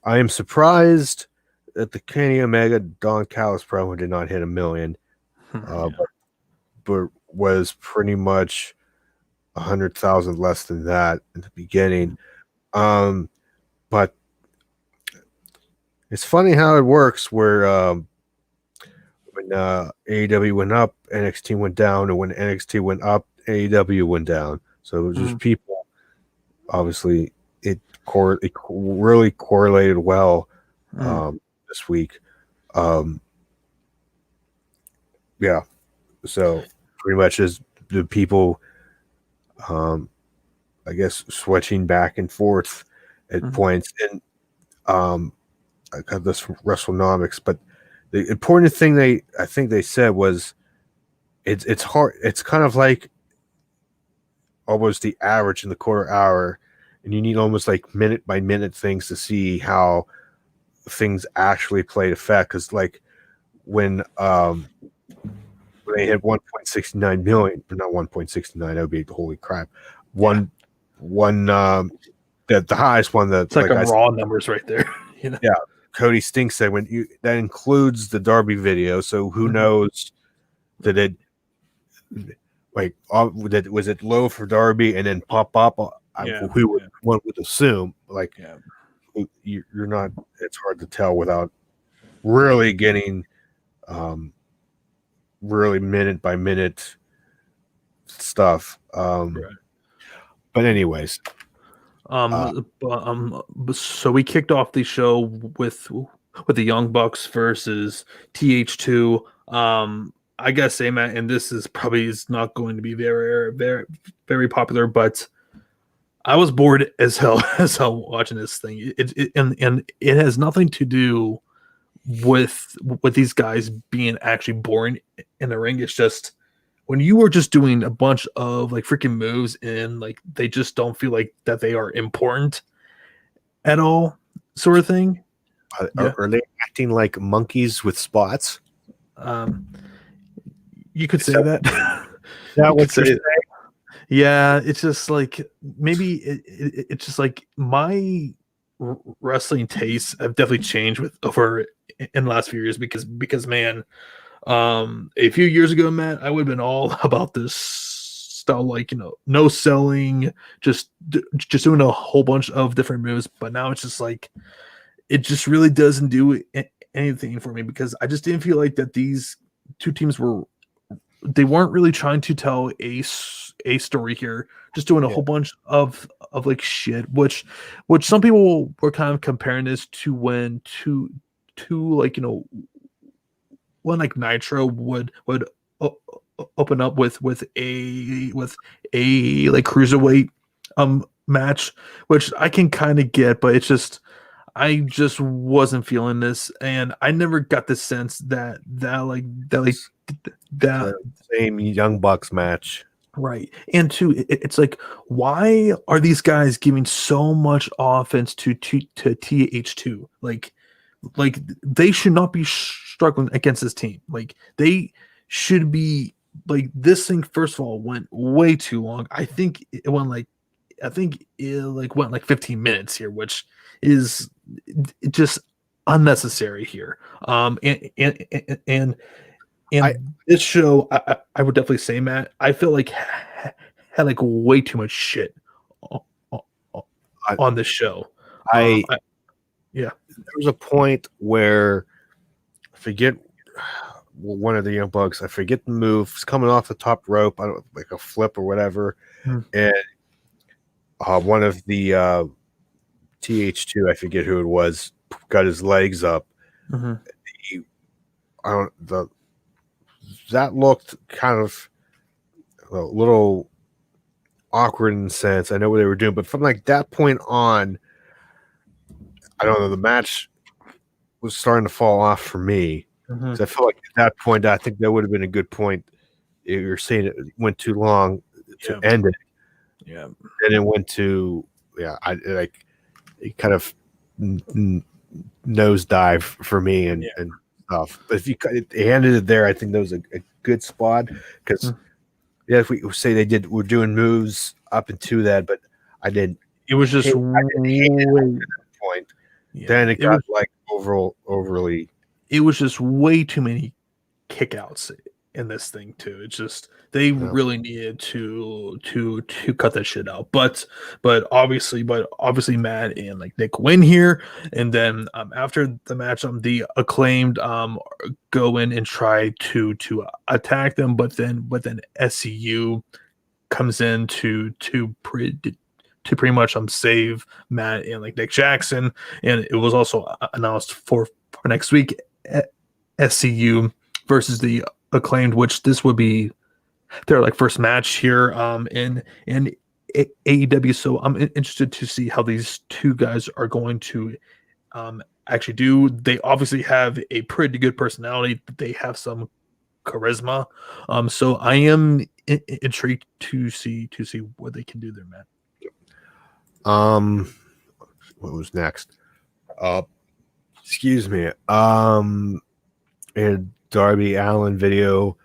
Speaker 1: I am surprised that the Kenny Omega Don Callis promo did not hit 1 million, but was pretty much 100,000 less than that in the beginning. But it's funny how it works where when AEW went up, NXT went down, and when NXT went up, AEW went down. So it was just people. Obviously, it really correlated well this week. Yeah, so pretty much as the people, I guess, switching back and forth at points, and I got this from WrestleNomics, but the important thing I think they said was it's hard. It's kind of like almost the average in the quarter hour, and you need almost like minute by minute things to see how things actually played effect. Because like when they hit 1.69 million, but not 1.69, that would be holy crap. One the highest one that
Speaker 2: it's like raw numbers right there.
Speaker 1: Yeah. Cody Stink said that includes the Darby video, so who knows that it like that was it low for Darby and then pop up? One would assume like you're not. It's hard to tell without really getting really minute by minute stuff. But anyways,
Speaker 2: so we kicked off the show with the Young Bucks versus TH2. I gotta say, Matt, and this is not going to be very, very, very popular, but I was bored as hell watching this thing. And it has nothing to do with these guys being actually boring in the ring. It's just when you are just doing a bunch of like freaking moves and like they just don't feel like that they are important at all, sort of thing.
Speaker 1: Are they acting like monkeys with spots?
Speaker 2: You could say that.
Speaker 1: That would say.
Speaker 2: Yeah, it's just like maybe it's just like my wrestling tastes have definitely changed over in the last few years because man, a few years ago, Matt, I would have been all about this style, like, no selling, just doing a whole bunch of different moves. But now it's just like it just really doesn't do anything for me because I just didn't feel like that these two teams weren't really trying to tell a story here, just doing a whole bunch of like shit, which some people were kind of comparing this to when like when like Nitro would open up with a like cruiserweight match, which I can kind of get, but it's just I just wasn't feeling this, and I never got the sense that
Speaker 1: same Young Bucks match.
Speaker 2: Right. And two, it's like, why are these guys giving so much offense to TH2? Like they should not be struggling against this team. Like they should be like this thing. First of all, went way too long. I think it went like 15 minutes here, which is just unnecessary here. And this show, I would definitely say, Matt, I feel like had like way too much shit on this show.
Speaker 1: There was a point where I forget one of the Young Bucks. I forget the move. It's coming off the top rope, like a flip or whatever, and one of the TH2, I forget who it was, got his legs up. That looked kind of a little awkward in a sense. I know what they were doing, but from like that point on, I don't know, the match was starting to fall off for me. Because I felt like at that point, I think that would have been a good point. If you're saying it went too long to end it.
Speaker 2: Yeah.
Speaker 1: And it went to, it kind of nosedive for me and stuff. But if you ended it there, I think that was a good spot because if we say we're doing moves up into that, but I didn't.
Speaker 2: It was just
Speaker 1: hate it at that point. Yeah. Then it got like overly.
Speaker 2: It was just way too many kickouts. in this thing too. It's just they really needed to cut that shit out. But obviously Matt and like Nick win here, and then after the match, the Acclaimed go in and try to attack them, but then SCU comes in to pretty much save Matt and like Nick Jackson, and it was also announced for next week SCU versus the Acclaimed, which this would be their like first match here in AEW. So I'm interested to see how these two guys are going to actually do. They obviously have a pretty good personality. They have some charisma. So I am intrigued to see what they can do there, man.
Speaker 1: What was next? Excuse me. And Darby Allin video,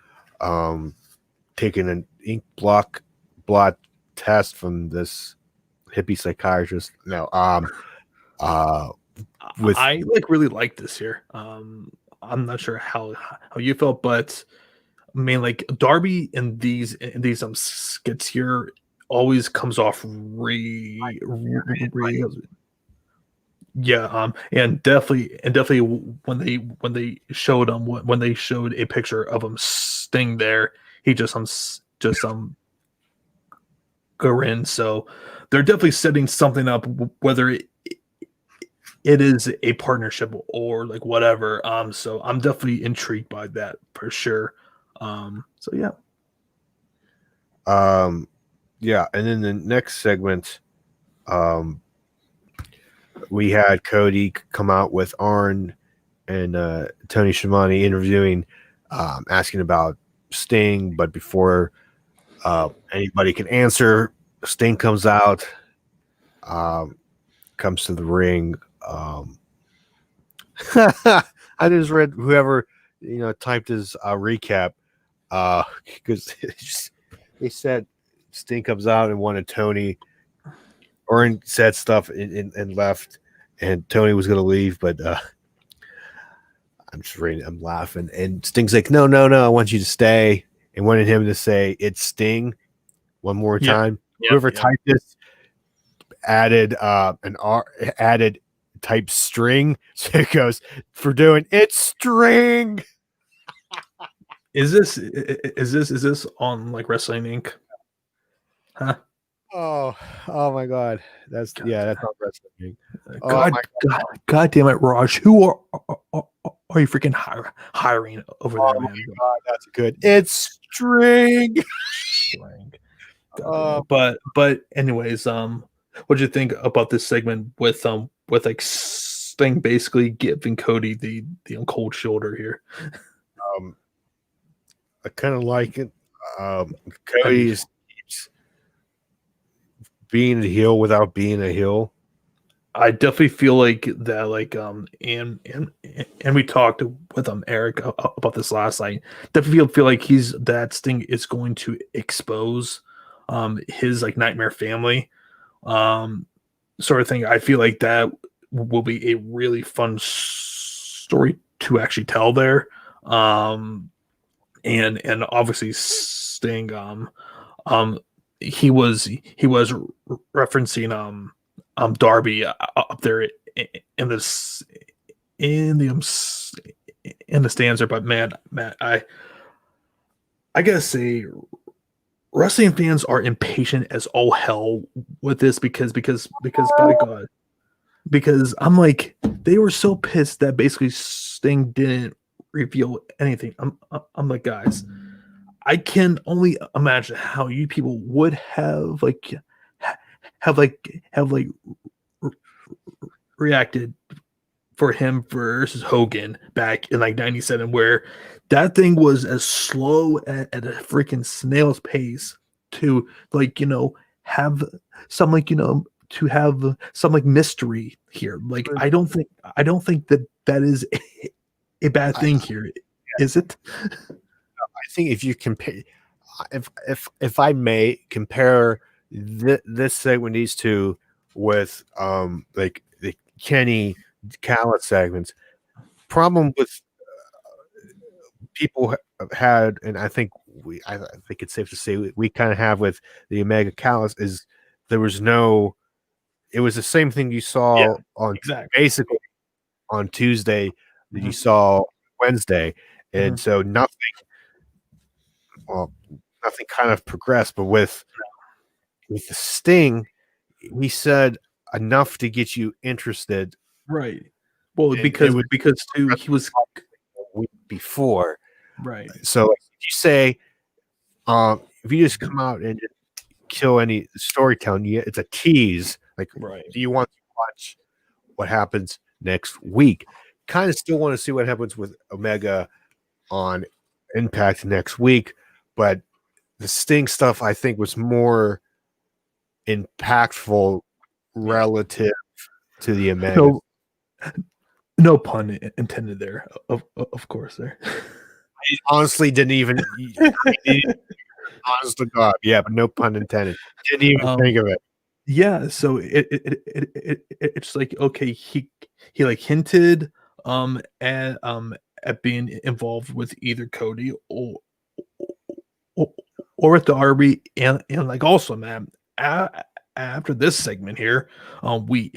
Speaker 1: taking an ink blot test from this hippie psychiatrist. No, with
Speaker 2: I like really like this here. I'm not sure how you felt, but I mean, like Darby in these skits here always comes off yeah, and definitely when they showed when they showed a picture of him Sting there, he just grin. So they're definitely setting something up, whether it is a partnership or like whatever. So I'm definitely intrigued by that for sure. So yeah.
Speaker 1: Yeah, and then the next segment, we had Cody come out with Arn and Tony Schiavone interviewing, asking about Sting, but before anybody can answer, Sting comes out, comes to the ring. I just read whoever typed his recap, because they said Sting comes out and wanted Tony. Orton said stuff and left, and Tony was going to leave, but I'm just reading. I'm laughing, and Sting's like, "No, I want you to stay," and wanted him to say it's Sting one more time. Whoever typed this added an R, added type string, so it goes for doing it's string.
Speaker 2: Is this on like Wrestling Inc? Huh?
Speaker 1: Oh my God, that's not Wrestling
Speaker 2: Inc. God damn it, Raj! Who are you freaking hiring over there, man?
Speaker 1: God, that's good. It's string.
Speaker 2: But anyways, what'd you think about this segment with like Sting basically giving Cody the cold shoulder here?
Speaker 1: I kind of like it. Cody's being a heel without being a heel.
Speaker 2: I definitely feel like that, like and we talked with Eric about this last night. Definitely feel like that Sting is going to expose his like nightmare family sort of thing. I feel like that will be a really fun story to actually tell there. And obviously Sting he was referencing Darby up there in the stands there. But man, Matt, I gotta say, wrestling fans are impatient as all hell with this because by God, because I'm like, they were so pissed that basically Sting didn't reveal anything. I'm like, guys, I can only imagine how you people would have reacted for him versus Hogan back in like 97, where that thing was as slow at a freaking snail's pace to have some to have some like mystery here. Like I don't think that is a bad thing here, is it?
Speaker 1: I think if you compare, if I may compare this segment, these two with like the Kenny Callis segments, problem with people had, and I think it's safe to say we kind of have with the Omega Callus is there was no. It was the same thing you
Speaker 2: Yeah,
Speaker 1: saw on
Speaker 2: exactly.
Speaker 1: basically on Tuesday that you
Speaker 2: Mhm.
Speaker 1: saw Wednesday, and
Speaker 2: Mhm.
Speaker 1: so well, nothing kind of progressed. But with the Sting, he said enough to get you interested,
Speaker 2: Right. Well,
Speaker 1: and it was
Speaker 2: because too he was
Speaker 1: a week before.
Speaker 2: right.
Speaker 1: So like, if you say, if you just come out and just kill any storytelling, it's a tease. Like,
Speaker 2: Right.
Speaker 1: do you want to watch what happens next week? Kind of still want to see what happens with Omega on Impact next week, but the Sting stuff I think was more impactful
Speaker 2: Yeah.
Speaker 1: relative to the Omega.
Speaker 2: No, no pun intended there. Of course there.
Speaker 1: I honestly didn't even. Honest to God, yeah, but no pun intended. Didn't even
Speaker 2: um
Speaker 1: think of it.
Speaker 2: yeah, so it's like okay, he like hinted at being involved with either Cody or, or with the RB and like also man after this segment here, we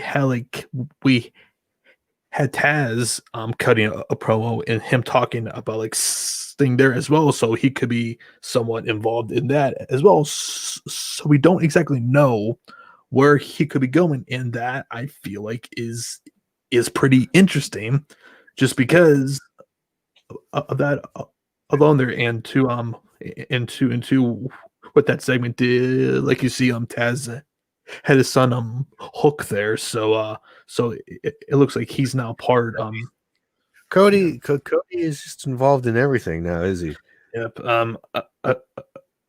Speaker 2: had Taz cutting a promo and him talking about like Sting there as well, so he could be somewhat involved in that as well. So we don't exactly know where he could be going, and that I feel like is pretty interesting, just because of that alone there, and to into what that segment did. Like you see, Taz had his son Hook there, so it looks like he's now part yeah.
Speaker 1: Cody is just involved in everything now, is he?
Speaker 2: Yep.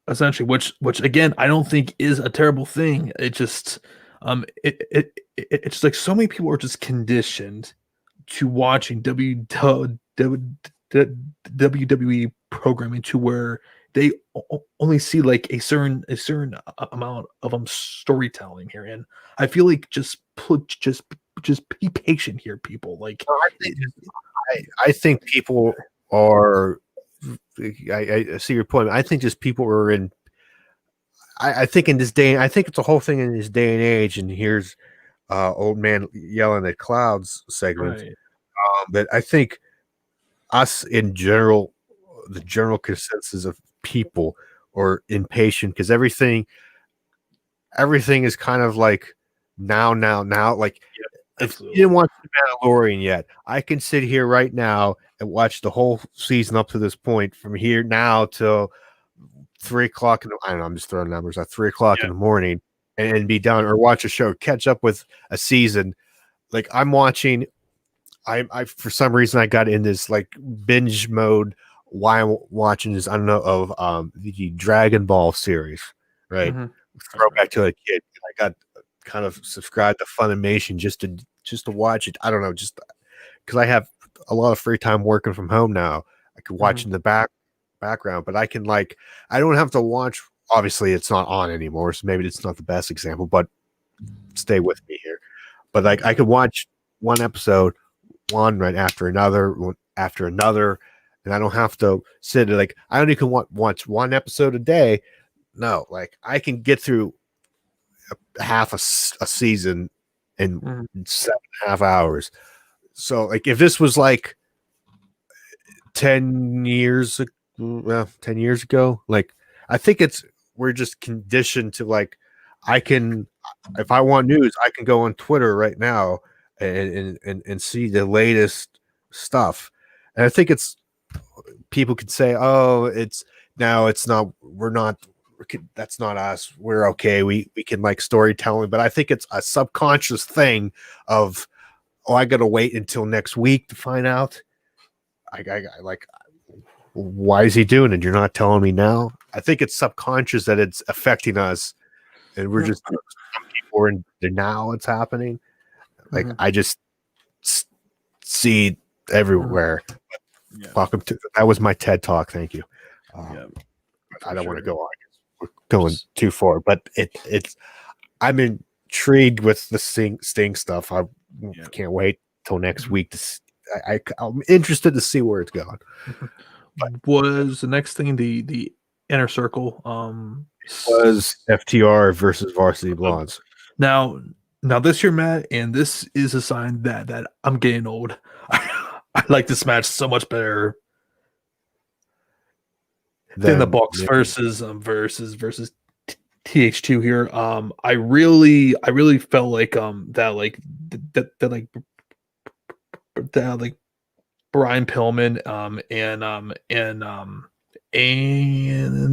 Speaker 2: Essentially, which again I don't think is a terrible thing. It just it's like so many people are just conditioned to watching WWE programming to where they only see like a certain amount of storytelling here, and I feel like just be patient here, people. Like,
Speaker 1: No, I think people are. I see your point. I think just people are in. I think in this day, I think it's a whole thing in this day and age. And here's old man yelling at clouds segment.
Speaker 2: right.
Speaker 1: But I think us in general, the general consensus of people are impatient because everything is kind of like now. Like if you
Speaker 2: Absolutely.
Speaker 1: didn't watch The Mandalorian yet, I can sit here right now and watch the whole season up to this point from here now till 3 o'clock. I don't know. I'm just throwing numbers at 3 o'clock in
Speaker 2: Yeah.
Speaker 1: the morning and be done, or watch a show, catch up with a season. Like I'm watching. I for some reason I got in this like binge mode. Why I'm watching this, I don't know, of the Dragon Ball series, right?
Speaker 2: Mhm. Right, right.
Speaker 1: Throwback to a kid. I got kind of subscribed to Funimation just to watch it. I don't know, just because I have a lot of free time working from home now. I could watch
Speaker 2: Mhm.
Speaker 1: in the background, but I can like I don't have to watch. Obviously, it's not on anymore, so maybe it's not the best example, but stay with me here. But like I
Speaker 2: Yeah.
Speaker 1: could watch one episode, one right after another, one after another, and I don't have to sit like I only can watch one episode a day. No, like I can get through half a season in
Speaker 2: Mhm.
Speaker 1: 7.5 hours. So like if this was like 10 years ago, like I think it's we're just conditioned to like I can if I want news, I can go on Twitter right now and see the latest stuff. And I think it's people could say, "Oh, it's not that's not us. We're okay. We can like storytelling." But I think it's a subconscious thing of, "Oh, I got to wait until next week to find out." I like why is he doing it? You're not telling me now. I think it's subconscious that it's affecting us, and we're just some people are in the now. It's happening. Like
Speaker 2: Mhm.
Speaker 1: I just see
Speaker 2: Mhm.
Speaker 1: everywhere.
Speaker 2: Yeah.
Speaker 1: Welcome to that was my TED talk. Thank you.
Speaker 2: Yeah.
Speaker 1: I
Speaker 2: For
Speaker 1: don't want to
Speaker 2: sure.
Speaker 1: go on. We're going too far, but it's I'm intrigued with the Sting stuff. I
Speaker 2: Yeah.
Speaker 1: can't wait till next
Speaker 2: Mhm.
Speaker 1: week I'm interested to see where it's going.
Speaker 2: was the next thing the Inner Circle.
Speaker 1: Was FTR versus Varsity Blondes.
Speaker 2: Now, this year, Matt, and this is a sign that I'm getting old. I like this match so much better than the Bucks versus TH2 here. I really felt like that like Brian Pillman and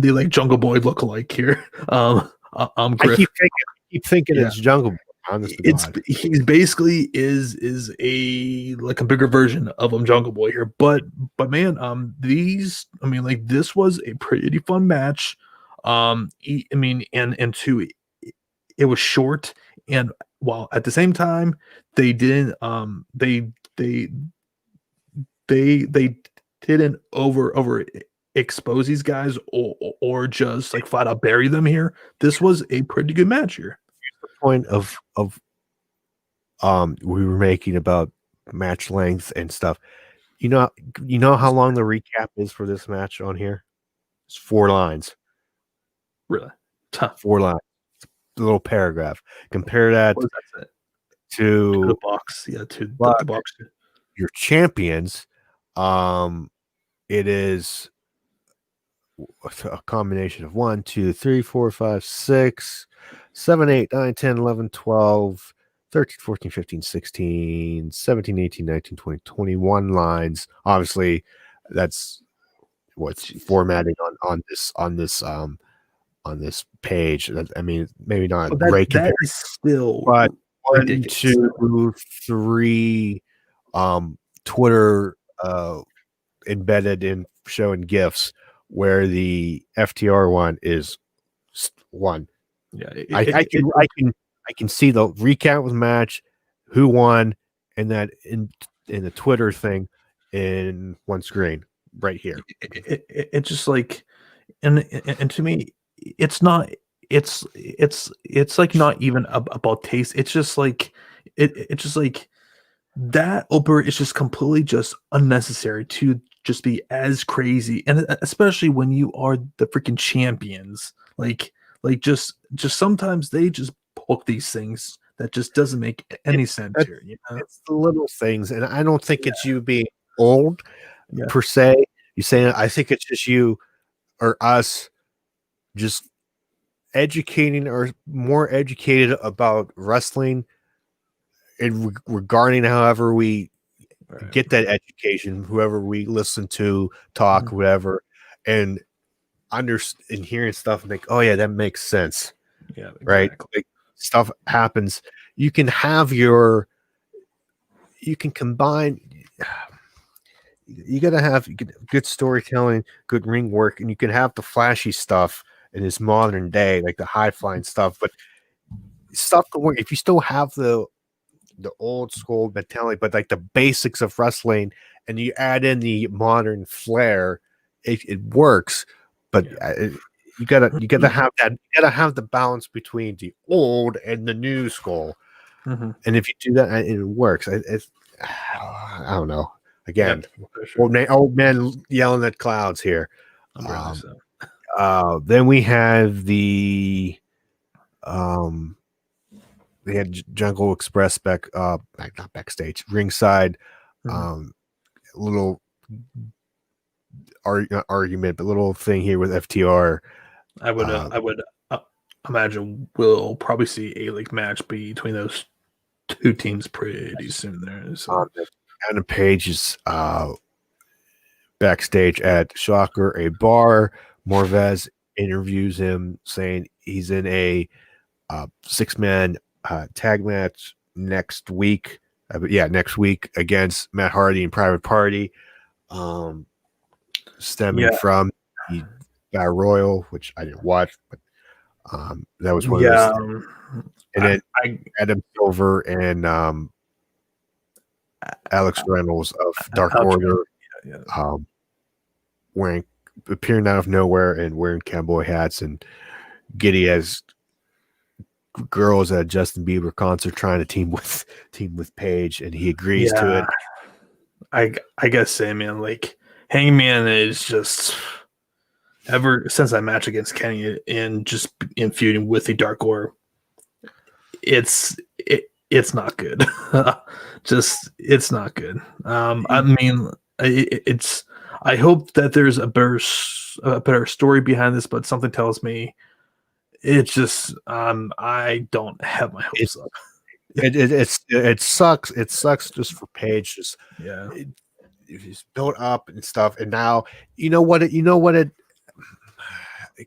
Speaker 2: the like Jungle Boy lookalike here. Griff.
Speaker 1: I keep thinking
Speaker 2: Yeah.
Speaker 1: it's Jungle Boy. Honest to God.
Speaker 2: He's basically is a like a bigger version of Jungle Boy here, but man, this was a pretty fun match. And two, it was short, and while at the same time they didn't they didn't over expose these guys or just like flat out bury them here. This was a pretty good match here.
Speaker 1: The point of we were making about match length and stuff. You know how long the recap is for this match on here? It's 4 lines.
Speaker 2: Really? Huh.
Speaker 1: 4 lines. A little paragraph. Compare that to
Speaker 2: the box. Yeah, to the box.
Speaker 1: Your champions. It is a combination of 1, 2, 3, 4, 5, 6, 7, 8, 9, 10, 11, 12, 13, 14, 15, 16, 17, 18, 19, 20, 21 lines. Obviously, that's what's formatting on this page. I mean, maybe not great
Speaker 2: that is still,
Speaker 1: but 1,
Speaker 2: ridiculous.
Speaker 1: 2, 3 Twitter embedded in showing GIFs where the FTR one is 1.
Speaker 2: Yeah,
Speaker 1: I can see the recount with match, who won, and that in the Twitter thing in one screen right here.
Speaker 2: It's just like, and to me, it's not. It's like not even about taste. It's just like it's just like that opener is just completely just unnecessary to just be as crazy, and especially when you are the freaking champions. Like just sometimes they just book these things that just doesn't make any sense here. You know?
Speaker 1: It's the little things, and I don't think it's you being old per se. You saying I think it's just you or us just educating or more educated about wrestling and regarding however we get that education, whoever we listen to talk, whatever, and and hearing stuff and think, oh yeah, that makes sense.
Speaker 2: Yeah, exactly.
Speaker 1: Right. Like, stuff happens. You can combine. You gotta have good storytelling, good ring work, and you can have the flashy stuff in this modern day, like the high flying stuff. But stuff to work if you still have the old school mentality, but like the basics of wrestling, and you add in the modern flair, it works. But you gotta have that. You gotta have the balance between the old and the new school. And if you do that, it works. I don't know. Again, sure. old man yelling at clouds here. Then we have they had Jungle Express not backstage, ringside, little argument, but little thing here with FTR.
Speaker 2: I would imagine we'll probably see a like match between those two teams pretty soon there. So.
Speaker 1: Adam Page is backstage at Shocker, a bar. Morvez interviews him saying he's in a 6-man tag match next week. Next week against Matt Hardy and Private Party. Stemming from the Battle Royal, which I didn't watch, but that was one of those. And then Adam Silver and Alex Reynolds of Dark Order, appearing out of nowhere and wearing cowboy hats, and giddy as girls at a Justin Bieber concert trying to team with Paige, and he agrees to it.
Speaker 2: I guess say, man, like Hangman is just ever since that match against Kenny and just in feuding with the Dark Order, it's not good. Just it's not good. I mean, it's. I hope that there's a better story behind this, but something tells me it's just I don't have my hopes up.
Speaker 1: It sucks. It sucks just for Paige. Just
Speaker 2: Yeah,
Speaker 1: it's built up and stuff, and now it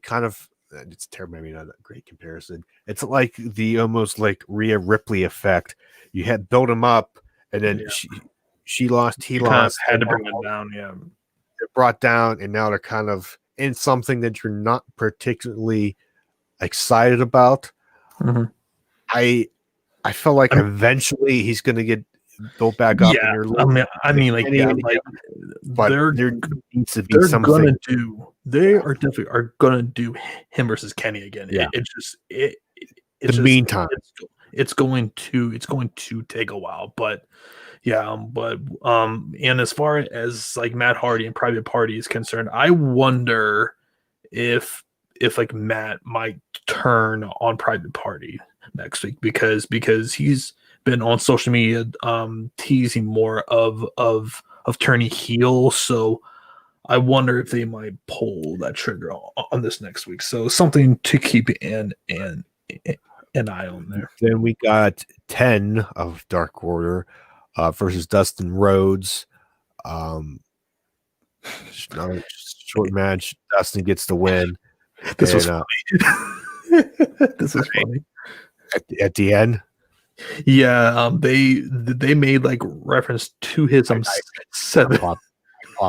Speaker 1: kind of, it's terrible. Maybe not a great comparison. It's like the almost like Rhea Ripley effect. You had built him up, and then she lost, he lost,
Speaker 2: had to bring them down. Yeah,
Speaker 1: they're brought down, and now they're kind of in something that you're not particularly excited about.
Speaker 2: mm-hmm.
Speaker 1: I feel like eventually he's going to get built back up.
Speaker 2: Yeah,
Speaker 1: and
Speaker 2: I mean, like, yeah, like,
Speaker 1: but there needs to be
Speaker 2: they're
Speaker 1: something.
Speaker 2: They are definitely gonna do him versus Kenny again.
Speaker 1: Yeah.
Speaker 2: It's
Speaker 1: meantime,
Speaker 2: it's going to take a while, but yeah, and as far as like Matt Hardy and Private Party is concerned, I wonder if like Matt might turn on Private Party next week because he's been on social media teasing more of turning heel. So I wonder if they might pull that trigger on this next week. So something to keep an eye on there.
Speaker 1: Then we got 10 of Dark Order versus Dustin Rhodes. Short match. Dustin gets the win.
Speaker 2: This was funny. This was funny.
Speaker 1: At the end.
Speaker 2: Yeah, they made like reference to his 7
Speaker 1: Pop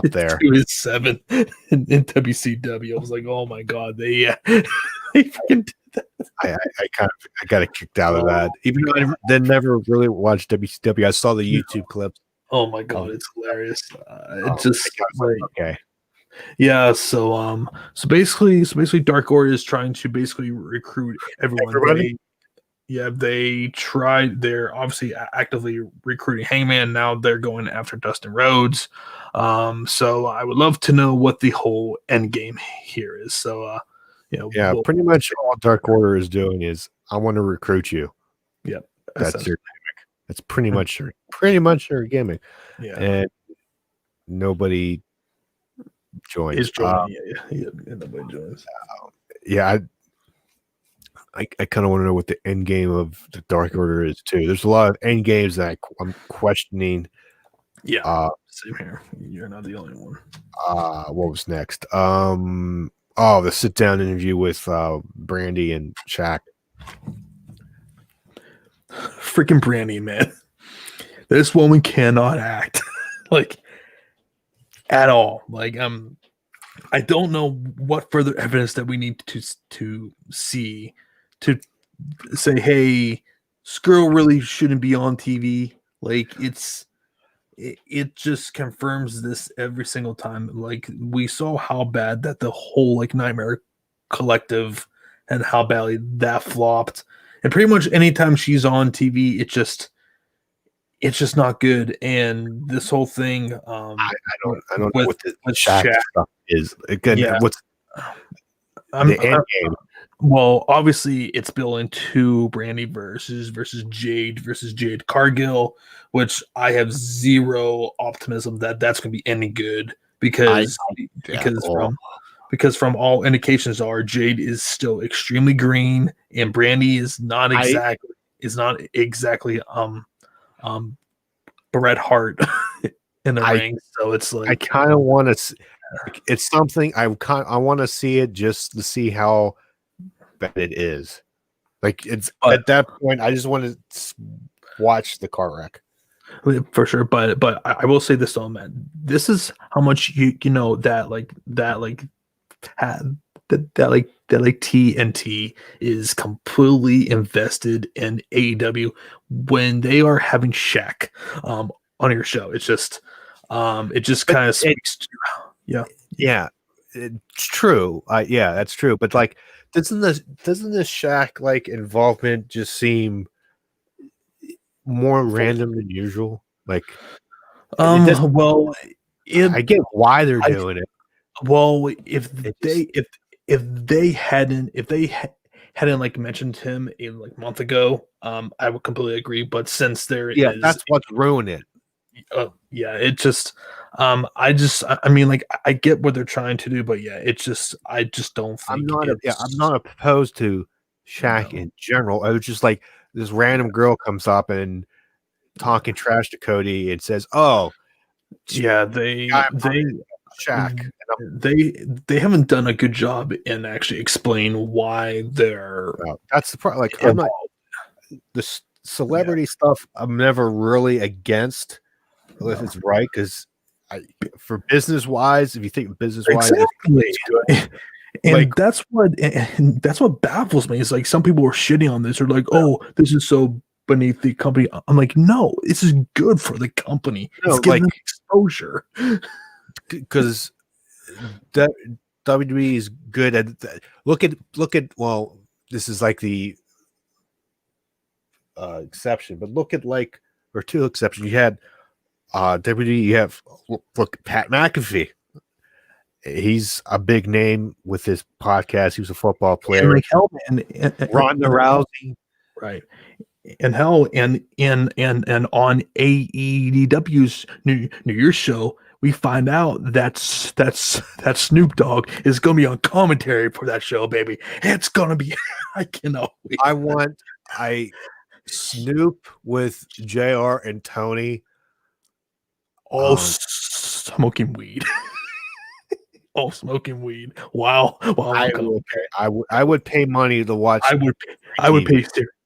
Speaker 1: there.
Speaker 2: To his 7 in WCW. I was like, oh my god, they freaking did that.
Speaker 1: I got kicked out of that. Even though I then never really watched WCW, I saw the YouTube clips.
Speaker 2: Oh my god, it's hilarious. Just like,
Speaker 1: okay.
Speaker 2: Yeah, so basically Dark Order is trying to basically recruit everyone. They're obviously actively recruiting Hangman. Now they're going after Dustin Rhodes. So I would love to know what the whole end game here is. So
Speaker 1: pretty much all Dark Order is doing is I want to recruit you.
Speaker 2: Yep.
Speaker 1: That's your gimmick. That's pretty much your gimmick.
Speaker 2: Yeah.
Speaker 1: And nobody joins.
Speaker 2: Is joining. Nobody joins.
Speaker 1: I kind of want to know what the end game of the Dark Order is too. There's a lot of end games that I'm questioning.
Speaker 2: Yeah, same here. You're not the only one.
Speaker 1: What was next? The sit down interview with Brandy and Shaq.
Speaker 2: Freaking Brandy, man. This woman cannot act like at all. Like I don't know what further evidence that we need to see to say, hey, Skrull really shouldn't be on TV. Like it just confirms this every single time. Like we saw how bad that the whole like Nightmare Collective and how badly that flopped. And pretty much anytime she's on TV, it's just not good. And this whole thing,
Speaker 1: I don't know what the Shaq stuff is. Again, what's the end game?
Speaker 2: Well, obviously it's building to Brandy versus Jade Cargill, which I have zero optimism that that's going to be any good because from all indications are Jade is still extremely green and Brandy is not exactly Bret Hart in the ring. So it's like
Speaker 1: I kind of want to. It's something I want to see it just to see how bad it is. Like at that point, I just want to watch the car wreck
Speaker 2: for sure. But I will say this though, man. This is how much you know that TNT is completely invested in AEW when they are having Shaq on your show. It's just it just kind of speaks to
Speaker 1: it's true. That's true. But like, doesn't this Shaq like involvement just seem more random than usual? Like,
Speaker 2: well,
Speaker 1: I get why they're doing it.
Speaker 2: Well, if
Speaker 1: It
Speaker 2: they
Speaker 1: just,
Speaker 2: if they hadn't like mentioned him a like month ago, I would completely agree. But since there
Speaker 1: yeah,
Speaker 2: is,
Speaker 1: that's what's ruining it.
Speaker 2: yeah, it just, I mean, like I get what they're trying to do, but yeah, it's just, I just don't
Speaker 1: I'm
Speaker 2: think
Speaker 1: not I'm
Speaker 2: it's
Speaker 1: not opposed to Shaq
Speaker 2: no,
Speaker 1: in general. I was just like this random girl comes up and talking trash to Cody and says, "Oh,
Speaker 2: yeah,
Speaker 1: guy Shaq."
Speaker 2: they haven't done a good job in actually explain why they're
Speaker 1: That's the part. Like I'm not
Speaker 2: involved.
Speaker 1: the celebrity stuff. I'm never really against if
Speaker 2: No.
Speaker 1: it's right because for business wise, if you think business wise,
Speaker 2: Exactly.
Speaker 1: it's good. Like
Speaker 2: And that's what baffles me. Is like some people were shitting on this or like, oh, this is so beneath the company. I'm like, no, this is good for the company. It's giving
Speaker 1: like
Speaker 2: them exposure.
Speaker 1: because that WWE is good at look at well, this is like the exception, but look at like or two exceptions. You had WWE. You have look Pat McAfee. He's a big name with his podcast. He was a football
Speaker 2: And
Speaker 1: player.
Speaker 2: like hell,
Speaker 1: Ronda Rousey.
Speaker 2: right. And hell, and on AEW's New Year's show, we find out that Snoop Dogg is gonna be on commentary for that show, baby. It's gonna be I cannot wait.
Speaker 1: I Snoop with JR and Tony.
Speaker 2: All smoking weed. All smoking weed. Wow. Wow.
Speaker 1: I would pay money to watch.
Speaker 2: I would pay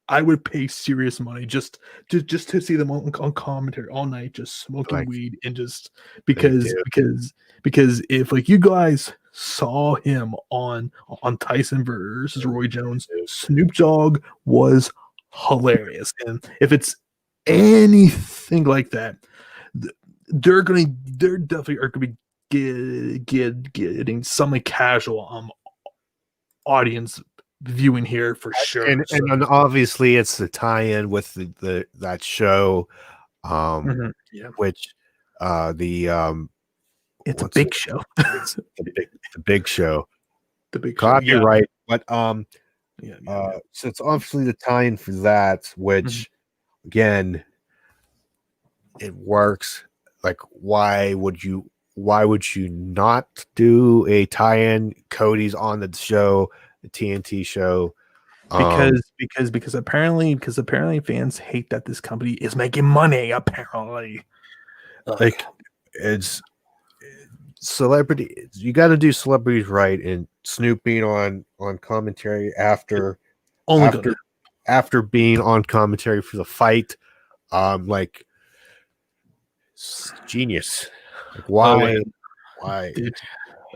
Speaker 2: I would pay serious money just to see them on commentary all night, just smoking
Speaker 1: like
Speaker 2: weed and just
Speaker 1: they do.
Speaker 2: because if like you guys saw him on Tyson versus Roy Jones, Snoop Dogg was hilarious. And if it's anything like that, they're definitely are gonna be getting something casual audience viewing here for sure.
Speaker 1: And then obviously it's the tie-in with the that show,
Speaker 2: Yeah,
Speaker 1: which the
Speaker 2: it's a
Speaker 1: what's
Speaker 2: big show.
Speaker 1: it's the big show.
Speaker 2: The big show. Yeah.
Speaker 1: Copyright, but
Speaker 2: Yeah.
Speaker 1: so it's obviously the tie-in for that, which again it works. Like why would you not do a tie-in? Cody's on the show, the TNT show.
Speaker 2: Because apparently fans hate that this company is making money. Apparently,
Speaker 1: like it's celebrity. You got to do celebrities right, and Snoop being on commentary after being on commentary for the fight, like genius. Like why?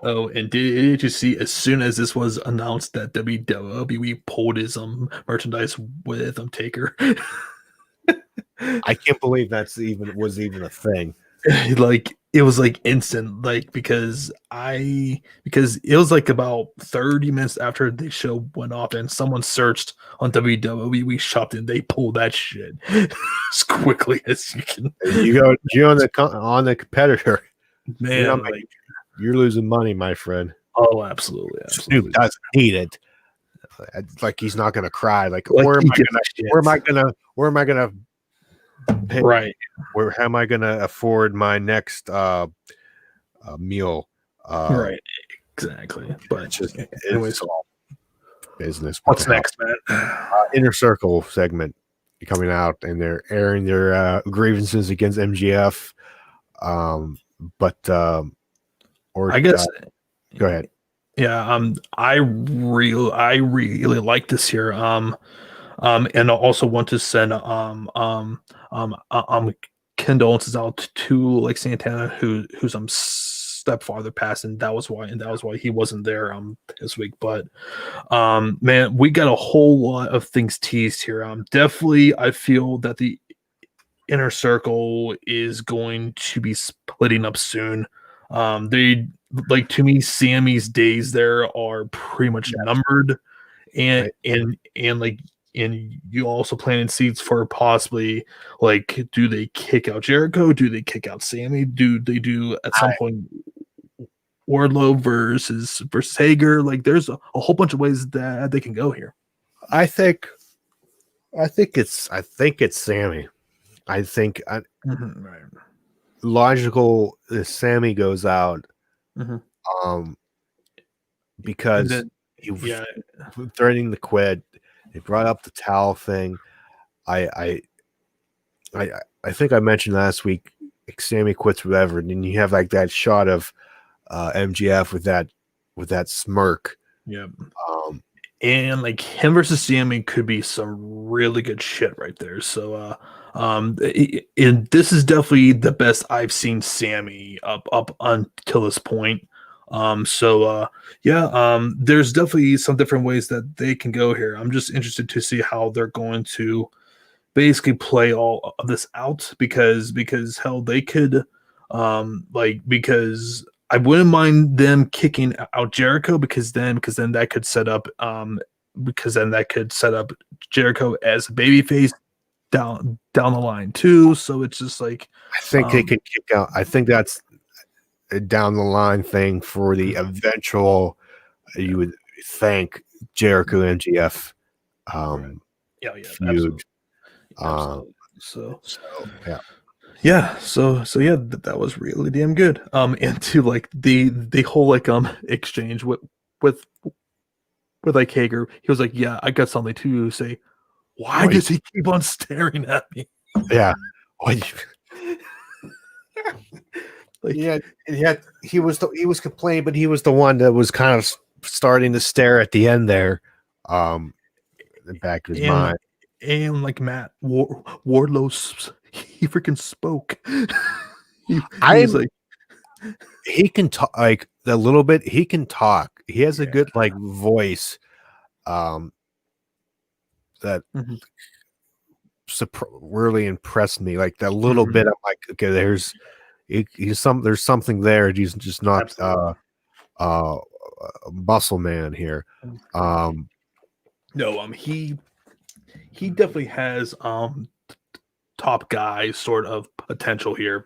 Speaker 2: And did you see as soon as this was announced that WWE pulled his merchandise with Taker?
Speaker 1: I can't believe was even a thing.
Speaker 2: Like it was like instant, like because it was like about 30 minutes after the show went off and someone searched on WWE shop and they pulled that shit as quickly as you can.
Speaker 1: You on the competitor,
Speaker 2: Man,
Speaker 1: you're losing money, my friend.
Speaker 2: oh, absolutely.
Speaker 1: Snoop doesn't need it. Like he's not gonna cry. Like where am I gonna pay,
Speaker 2: right?
Speaker 1: Where am I gonna afford my next meal?
Speaker 2: Right, exactly. But
Speaker 1: it's all business.
Speaker 2: What's next, man?
Speaker 1: Inner Circle segment coming out, and they're airing their grievances against MGF.
Speaker 2: I guess
Speaker 1: go ahead.
Speaker 2: Yeah, I really like this here. And I also want to send condolences out to like Santana, who's stepfather passed, and that was why he wasn't there this week. But man, we got a whole lot of things teased here. Definitely, I feel that the Inner Circle is going to be splitting up soon. They like to me, Sammy's days there are pretty much numbered, and like you also planted seeds for possibly like, do they kick out Jericho? Do they kick out Sammy? Do they do at some point Wardlow versus Hager? Like, there's a whole bunch of ways that they can go here.
Speaker 1: I think it's Sammy. I think
Speaker 2: Right.
Speaker 1: logical is Sammy goes out
Speaker 2: And
Speaker 1: because
Speaker 2: then,
Speaker 1: he was
Speaker 2: yeah,
Speaker 1: threatening to quit. They brought up the towel thing. I think I mentioned last week Sammy quits whatever, and then you have like that shot of MGF with that smirk.
Speaker 2: yeah. And like him versus Sammy could be some really good shit right there. So and this is definitely the best I've seen Sammy up until this point. There's definitely some different ways that they can go here. I'm just interested to see how they're going to basically play all of this out, because hell, they could because I wouldn't mind them kicking out Jericho, because then that could set up Jericho as a babyface down the line too. So it's just like,
Speaker 1: I think they could kick out. I think that's a down the line thing for the eventual. You would think Jericho MGF feud.
Speaker 2: Absolutely. So
Speaker 1: yeah.
Speaker 2: That was really damn good. And to like the whole like exchange with like Hager, he was like, "Yeah, I got something to say." Why does he keep on staring at me?
Speaker 1: Yeah.
Speaker 2: Like,
Speaker 1: he was complaining, but he was the one that was kind of starting to stare at the end there, in the back of his mind.
Speaker 2: And like Matt Wardlow, he freaking spoke. he was like,
Speaker 1: he can talk like a little bit. He can talk. He has a good like voice. That really impressed me. Like that little bit. I'm like, okay, there's something there. He's just not a muscle man here.
Speaker 2: He definitely has top guy sort of potential here.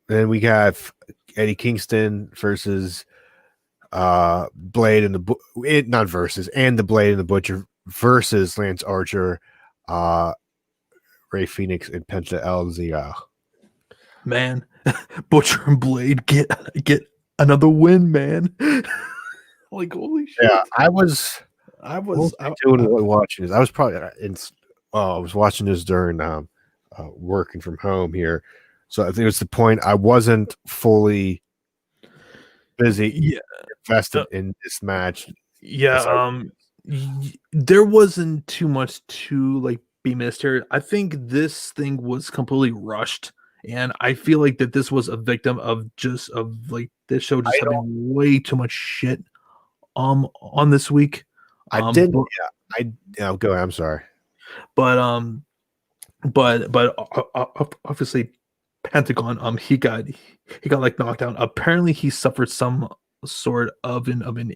Speaker 1: Then we have Eddie Kingston versus Blade and the Blade and the Butcher versus Lance Archer, Ray Phoenix, and Penta El Zia.
Speaker 2: Man, Butcher and Blade get another win, man. Like, holy shit.
Speaker 1: Yeah, I was watching this. I was probably I was watching this during working from home here. So I think it was the point I wasn't fully busy invested in this match.
Speaker 2: There wasn't too much to like be missed here. I think this thing was completely rushed, and I feel like that this was a victim of like this show just having way too much shit on this week.
Speaker 1: Go ahead, I'm sorry.
Speaker 2: But obviously Pentagon, he got like knocked down. Apparently he suffered some sort of an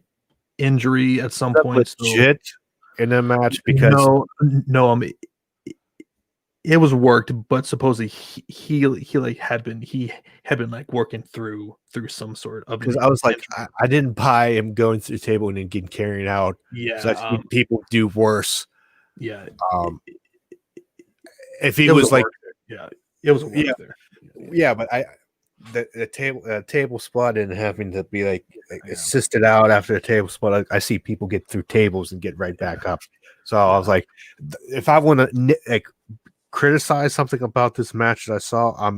Speaker 2: injury at some point.
Speaker 1: Legit in a match, because
Speaker 2: no, it was worked, but supposedly he had been like working through some sort of,
Speaker 1: because I was like, I didn't buy him going through the table and then getting carried out. I've seen people do worse.
Speaker 2: Yeah.
Speaker 1: If he was like,
Speaker 2: it was a work there.
Speaker 1: Yeah, but the table spot and having to be like assisted out after the table spot. I see people get through tables and get right back up. So I was like, if I want to like criticize something about this match that I saw,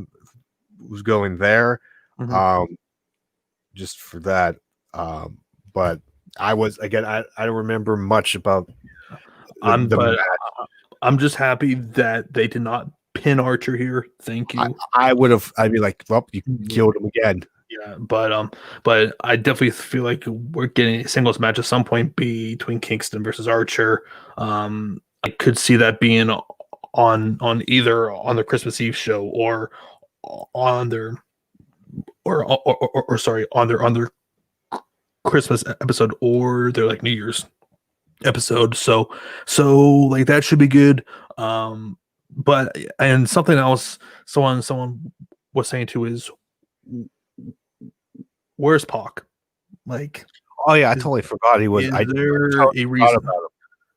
Speaker 1: was going there, just for that. But I was, again, I don't remember much about the match.
Speaker 2: I'm just happy that they did not pin Archer here. Thank you.
Speaker 1: I'd be like, well, you killed him again.
Speaker 2: Yeah, but I definitely feel like we're getting a singles match at some point between Kingston versus Archer. I could see that being on either on the Christmas Eve show or on their on their Christmas episode or their like New Year's episode. So like that should be good. But and something else someone was saying too is where's Pac? Like,
Speaker 1: Oh yeah, I totally forgot he was.
Speaker 2: is
Speaker 1: I
Speaker 2: there
Speaker 1: totally
Speaker 2: a
Speaker 1: forgot
Speaker 2: reason?
Speaker 1: about him.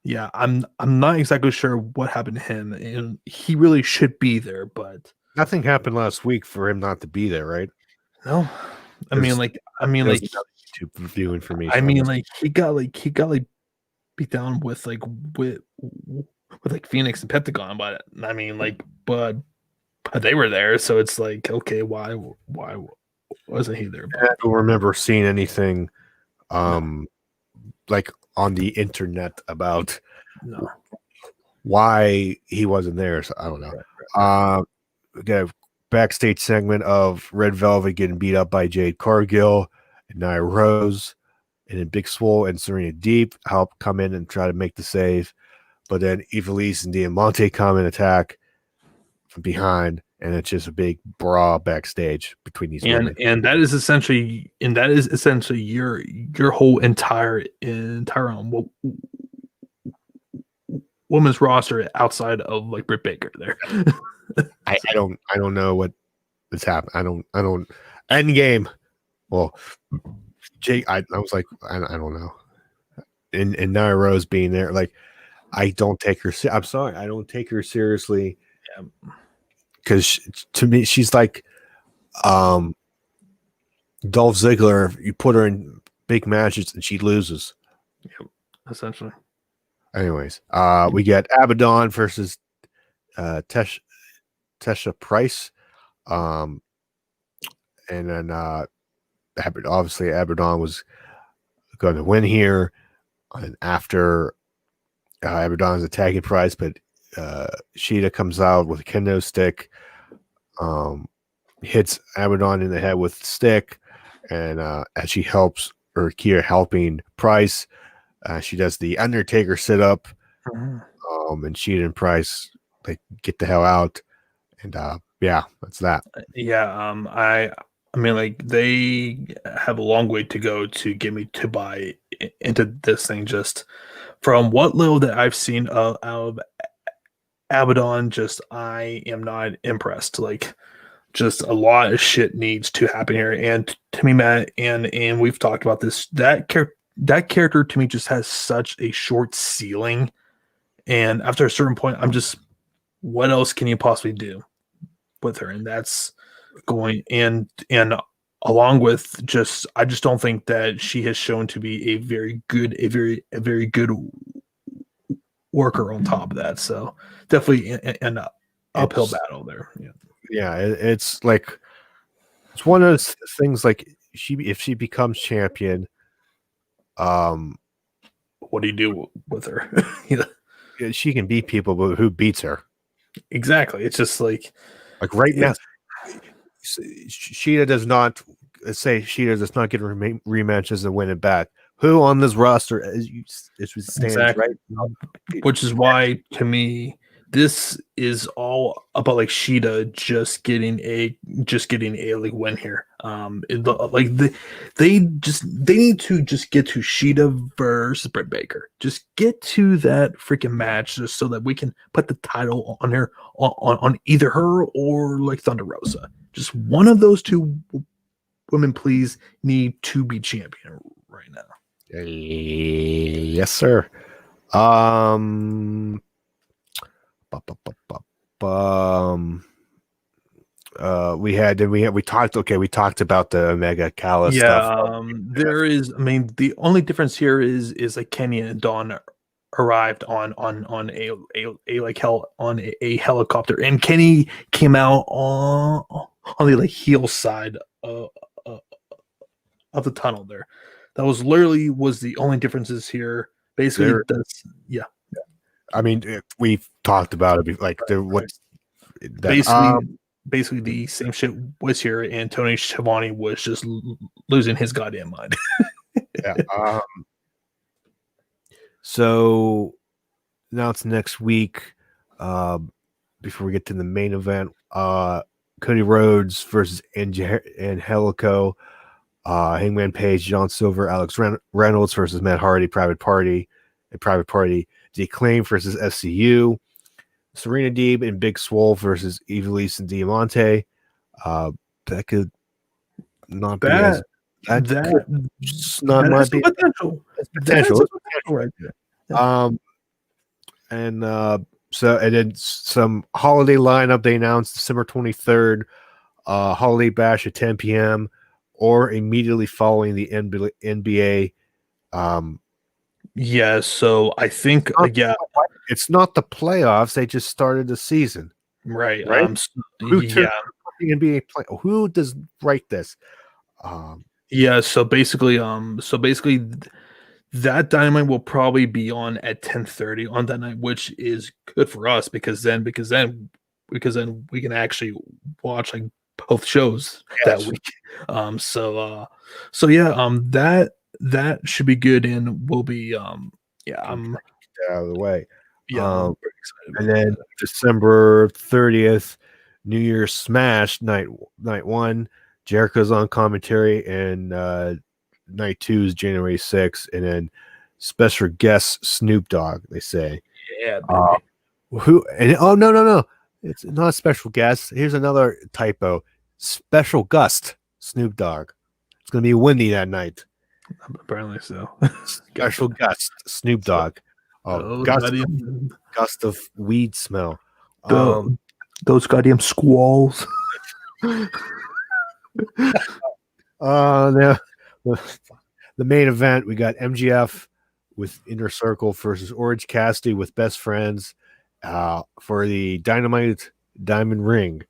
Speaker 2: Yeah, I'm not exactly sure what happened to him, and he really should be there, but
Speaker 1: Nothing happened last week for him not to be there, right?
Speaker 2: no. I mean,
Speaker 1: There's
Speaker 2: like,
Speaker 1: he doesn't have YouTube review information on this.
Speaker 2: he got like beat down with like Phoenix and Pentagon, but I mean, like, but they were there, so it's like, okay, why wasn't he there?
Speaker 1: I don't remember seeing anything,
Speaker 2: No.
Speaker 1: like on the internet about
Speaker 2: No.
Speaker 1: why he wasn't there. So I don't know. We got a backstage segment of Red Velvet getting beat up by Jade Cargill and Nia Rose, and then Big Swole and Serena Deep help come in and try to make the save, but then Ivelisse and Diamante come and attack from behind, and it's just a big brawl backstage between these women.
Speaker 2: And that is essentially your whole entire women's roster outside of like Britt Baker there.
Speaker 1: I don't know what is happening. I don't end game. Well, Jake, I was like, I don't know. And Nia Rose being there, like, I don't take her. I'm sorry, I don't take her seriously. Because to me, she's like, Dolph Ziggler. You put her in big matches and she loses.
Speaker 2: Yep, essentially.
Speaker 1: Anyways, we get Abaddon versus Tesha Price, and then obviously Abaddon was going to win here, and after Abaddon's attacking Price, but Sheeta comes out with a kendo stick, hits Abaddon in the head with the stick, and as she helps, or Kia helping Price, she does the Undertaker sit up, and Sheeta and Price like get the hell out, and yeah, that's that.
Speaker 2: Yeah, I mean, like, they have a long way to go to get me to buy into this thing. Just from what little that I've seen out of Abaddon, just I am not impressed. Like, just a lot of shit needs to happen here. And to me, Matt, and we've talked about this, that character to me just has such a short ceiling. And after a certain point, I'm just, what else can you possibly do with her? And that's going and along with just, I just don't think that she has shown to be a very good worker on top of that. So definitely an uphill battle there.
Speaker 1: Yeah, it's like, it's one of those things, like, if she becomes champion,
Speaker 2: what do you do with her?
Speaker 1: She can beat people, but who beats her?
Speaker 2: Exactly. It's just like
Speaker 1: right now, Sheeta does not get rematches and win it back. Who on this roster stands
Speaker 2: exactly.
Speaker 1: right now?
Speaker 2: Which is why, to me, this is all about like Sheeta just getting a like win here. Like they need to just get to Sheeta versus Britt Baker. Just get to that freaking match, just so that we can put the title on her on either her or like Thunder Rosa. Just one of those two women, please, need to be champion right now.
Speaker 1: Yes, sir. We talked about the Omega Callis stuff.
Speaker 2: There is, I mean, the only difference here is like Kenny and Dawn arrived on a helicopter, and Kenny came out on the like heel side of the tunnel there. That was literally the only differences here. Basically,
Speaker 1: I mean, we've talked about it. Like,
Speaker 2: basically the same shit was here, and Tony Schiavone was just losing his goddamn mind.
Speaker 1: Yeah. So now it's next week. Before we get to the main event, Cody Rhodes versus Angelico, Hangman Page, John Silver, Alex Reynolds versus Matt Hardy, Private Party, a private party. The Acclaim versus SCU. Serena Deeb and Big Swole versus Evilise and Diamante. That could not be as not
Speaker 2: that
Speaker 1: might
Speaker 2: has
Speaker 1: be
Speaker 2: potential.
Speaker 1: potential.
Speaker 2: That's potential right there. Yeah.
Speaker 1: And then some holiday lineup they announced December 23rd, holiday bash at 10 p.m. or immediately following the NBA.
Speaker 2: Yeah, so I think
Speaker 1: it's not the playoffs. They just started the season.
Speaker 2: Right.
Speaker 1: Who the NBA play? Who does write this?
Speaker 2: Yeah, so basically that Dynamite will probably be on at 10:30 on that night, which is good for us because then we can actually watch like both shows that week. That should be good and we'll be I'm
Speaker 1: out of the way.
Speaker 2: I'm pretty excited about
Speaker 1: and then
Speaker 2: that.
Speaker 1: December 30th, New Year's Smash night 1. Jericho's on commentary, and night 2 is January 6th, and then special guest Snoop Dogg. They say,
Speaker 2: yeah, baby.
Speaker 1: No, it's not a special guest. Here's another typo: special gust Snoop Dogg. It's gonna be windy that night.
Speaker 2: Apparently so.
Speaker 1: Special gust Snoop Dogg. Gust of weed smell.
Speaker 2: Those goddamn squalls.
Speaker 1: The main event, we got MGF with Inner Circle versus Orange Cassidy with Best Friends for the Dynamite Diamond Ring.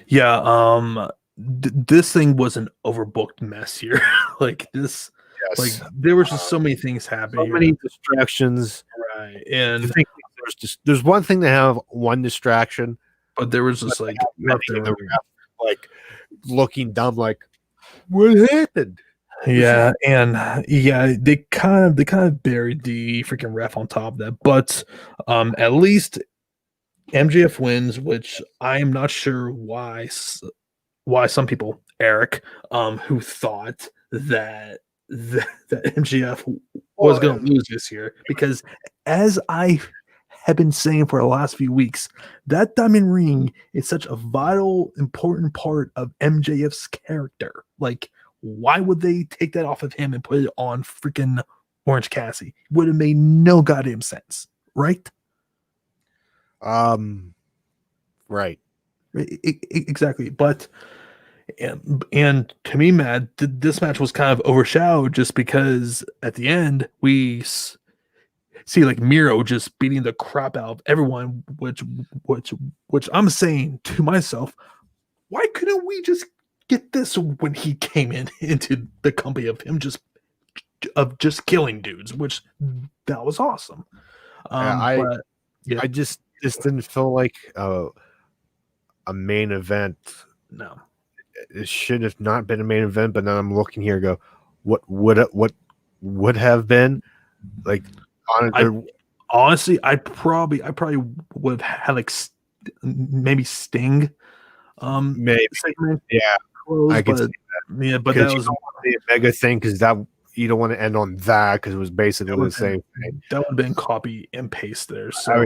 Speaker 2: Yeah, this thing was an overbooked mess here. Like this, yes. Like there was just so many things happening.
Speaker 1: So many distractions.
Speaker 2: Right. And
Speaker 1: there's one thing to have one distraction,
Speaker 2: but there was just like
Speaker 1: looking dumb, like what happened?
Speaker 2: Yeah, and they kind of buried the freaking ref on top of that. But at least MJF wins, which I am not sure why some people, Eric, who thought that MJF was going to lose this year, because as I have been saying for the last few weeks, that diamond ring is such a vital, important part of MJF's character. Like, why would they take that off of him and put it on freaking Orange Cassidy? Would have made no goddamn sense, right?
Speaker 1: Right.
Speaker 2: Exactly. But and to me, Matt, this match was kind of overshadowed just because at the end we see like Miro just beating the crap out of everyone, which I'm saying to myself, why couldn't we just get this when he came into the company of him just killing dudes, which that was awesome.
Speaker 1: I just didn't feel like a main event.
Speaker 2: No,
Speaker 1: it should have not been a main event. But now I'm looking here, go, what would have been like?
Speaker 2: Honestly, I probably would have had like maybe Sting.
Speaker 1: Maybe segment. Yeah, I could see that.
Speaker 2: Yeah, but that was
Speaker 1: the mega thing because that you don't want to end on that because it was basically the same thing.
Speaker 2: That would have been copy and paste there. So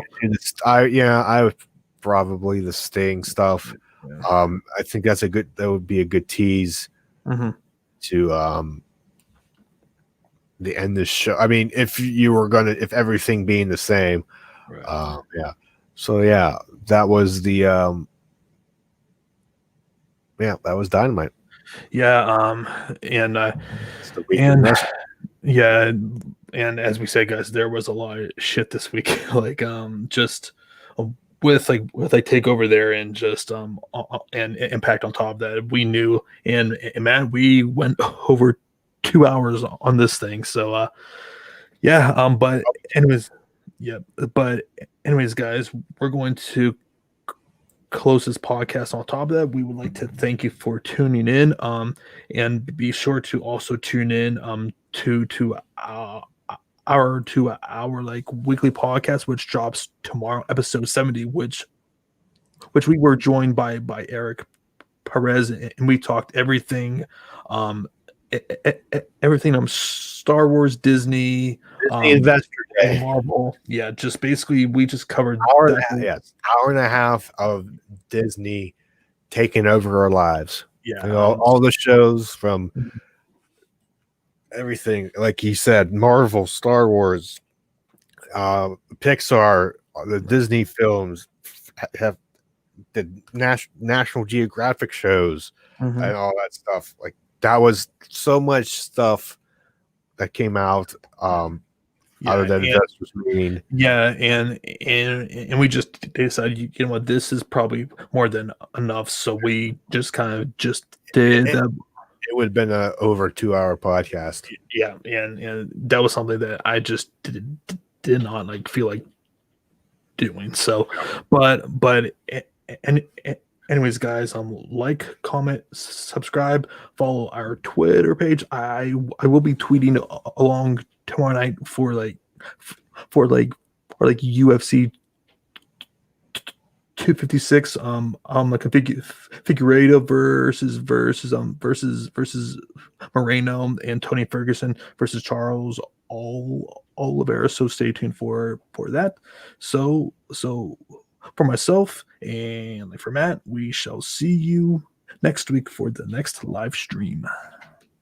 Speaker 1: I would probably the Sting stuff. Yeah. I think that would be a good tease to the end of the show. I mean, if everything being the same, right. Yeah. So yeah, that was the that was Dynamite.
Speaker 2: Yeah, and as we said, guys, there was a lot of shit this week. Like just with Takeover there and just and Impact on top of that, we knew and man, we went over 2 hours on this thing. So but anyways, guys, we're going to close this podcast. On top of that, we would like to thank you for tuning in, and be sure to also tune in to our like weekly podcast, which drops tomorrow, episode 70, which we were joined by Eric Perez, and we talked everything everything. Star Wars, Disney,
Speaker 1: Disney Investor Day.
Speaker 2: Marvel. Yeah, just basically we just covered
Speaker 1: Hour and
Speaker 2: that.
Speaker 1: a half, yes, hour and a half of Disney taking over our lives.
Speaker 2: Yeah,
Speaker 1: You know, all the shows from everything, like you said, Marvel, Star Wars, Pixar, the Disney films have the National Geographic shows
Speaker 2: mhm.
Speaker 1: and all that stuff. Like that was so much stuff that came out out
Speaker 2: Yeah,
Speaker 1: of that
Speaker 2: and
Speaker 1: investors meeting.
Speaker 2: yeah, and we just decided, you know what, this is probably more than enough. So we just kind of just did
Speaker 1: It,
Speaker 2: that.
Speaker 1: it would have been a over 2 hour podcast.
Speaker 2: Yeah, and that was something that I just did not like feel like doing. So, but and anyways, guys, like, comment, subscribe, follow our Twitter page. I will be tweeting along tomorrow night for like UFC 256 the Figueiredo versus Moreno, and Tony Ferguson versus Charles Oliveira. So stay tuned for that. So for myself and like for Matt, we shall see you next week for the next live stream.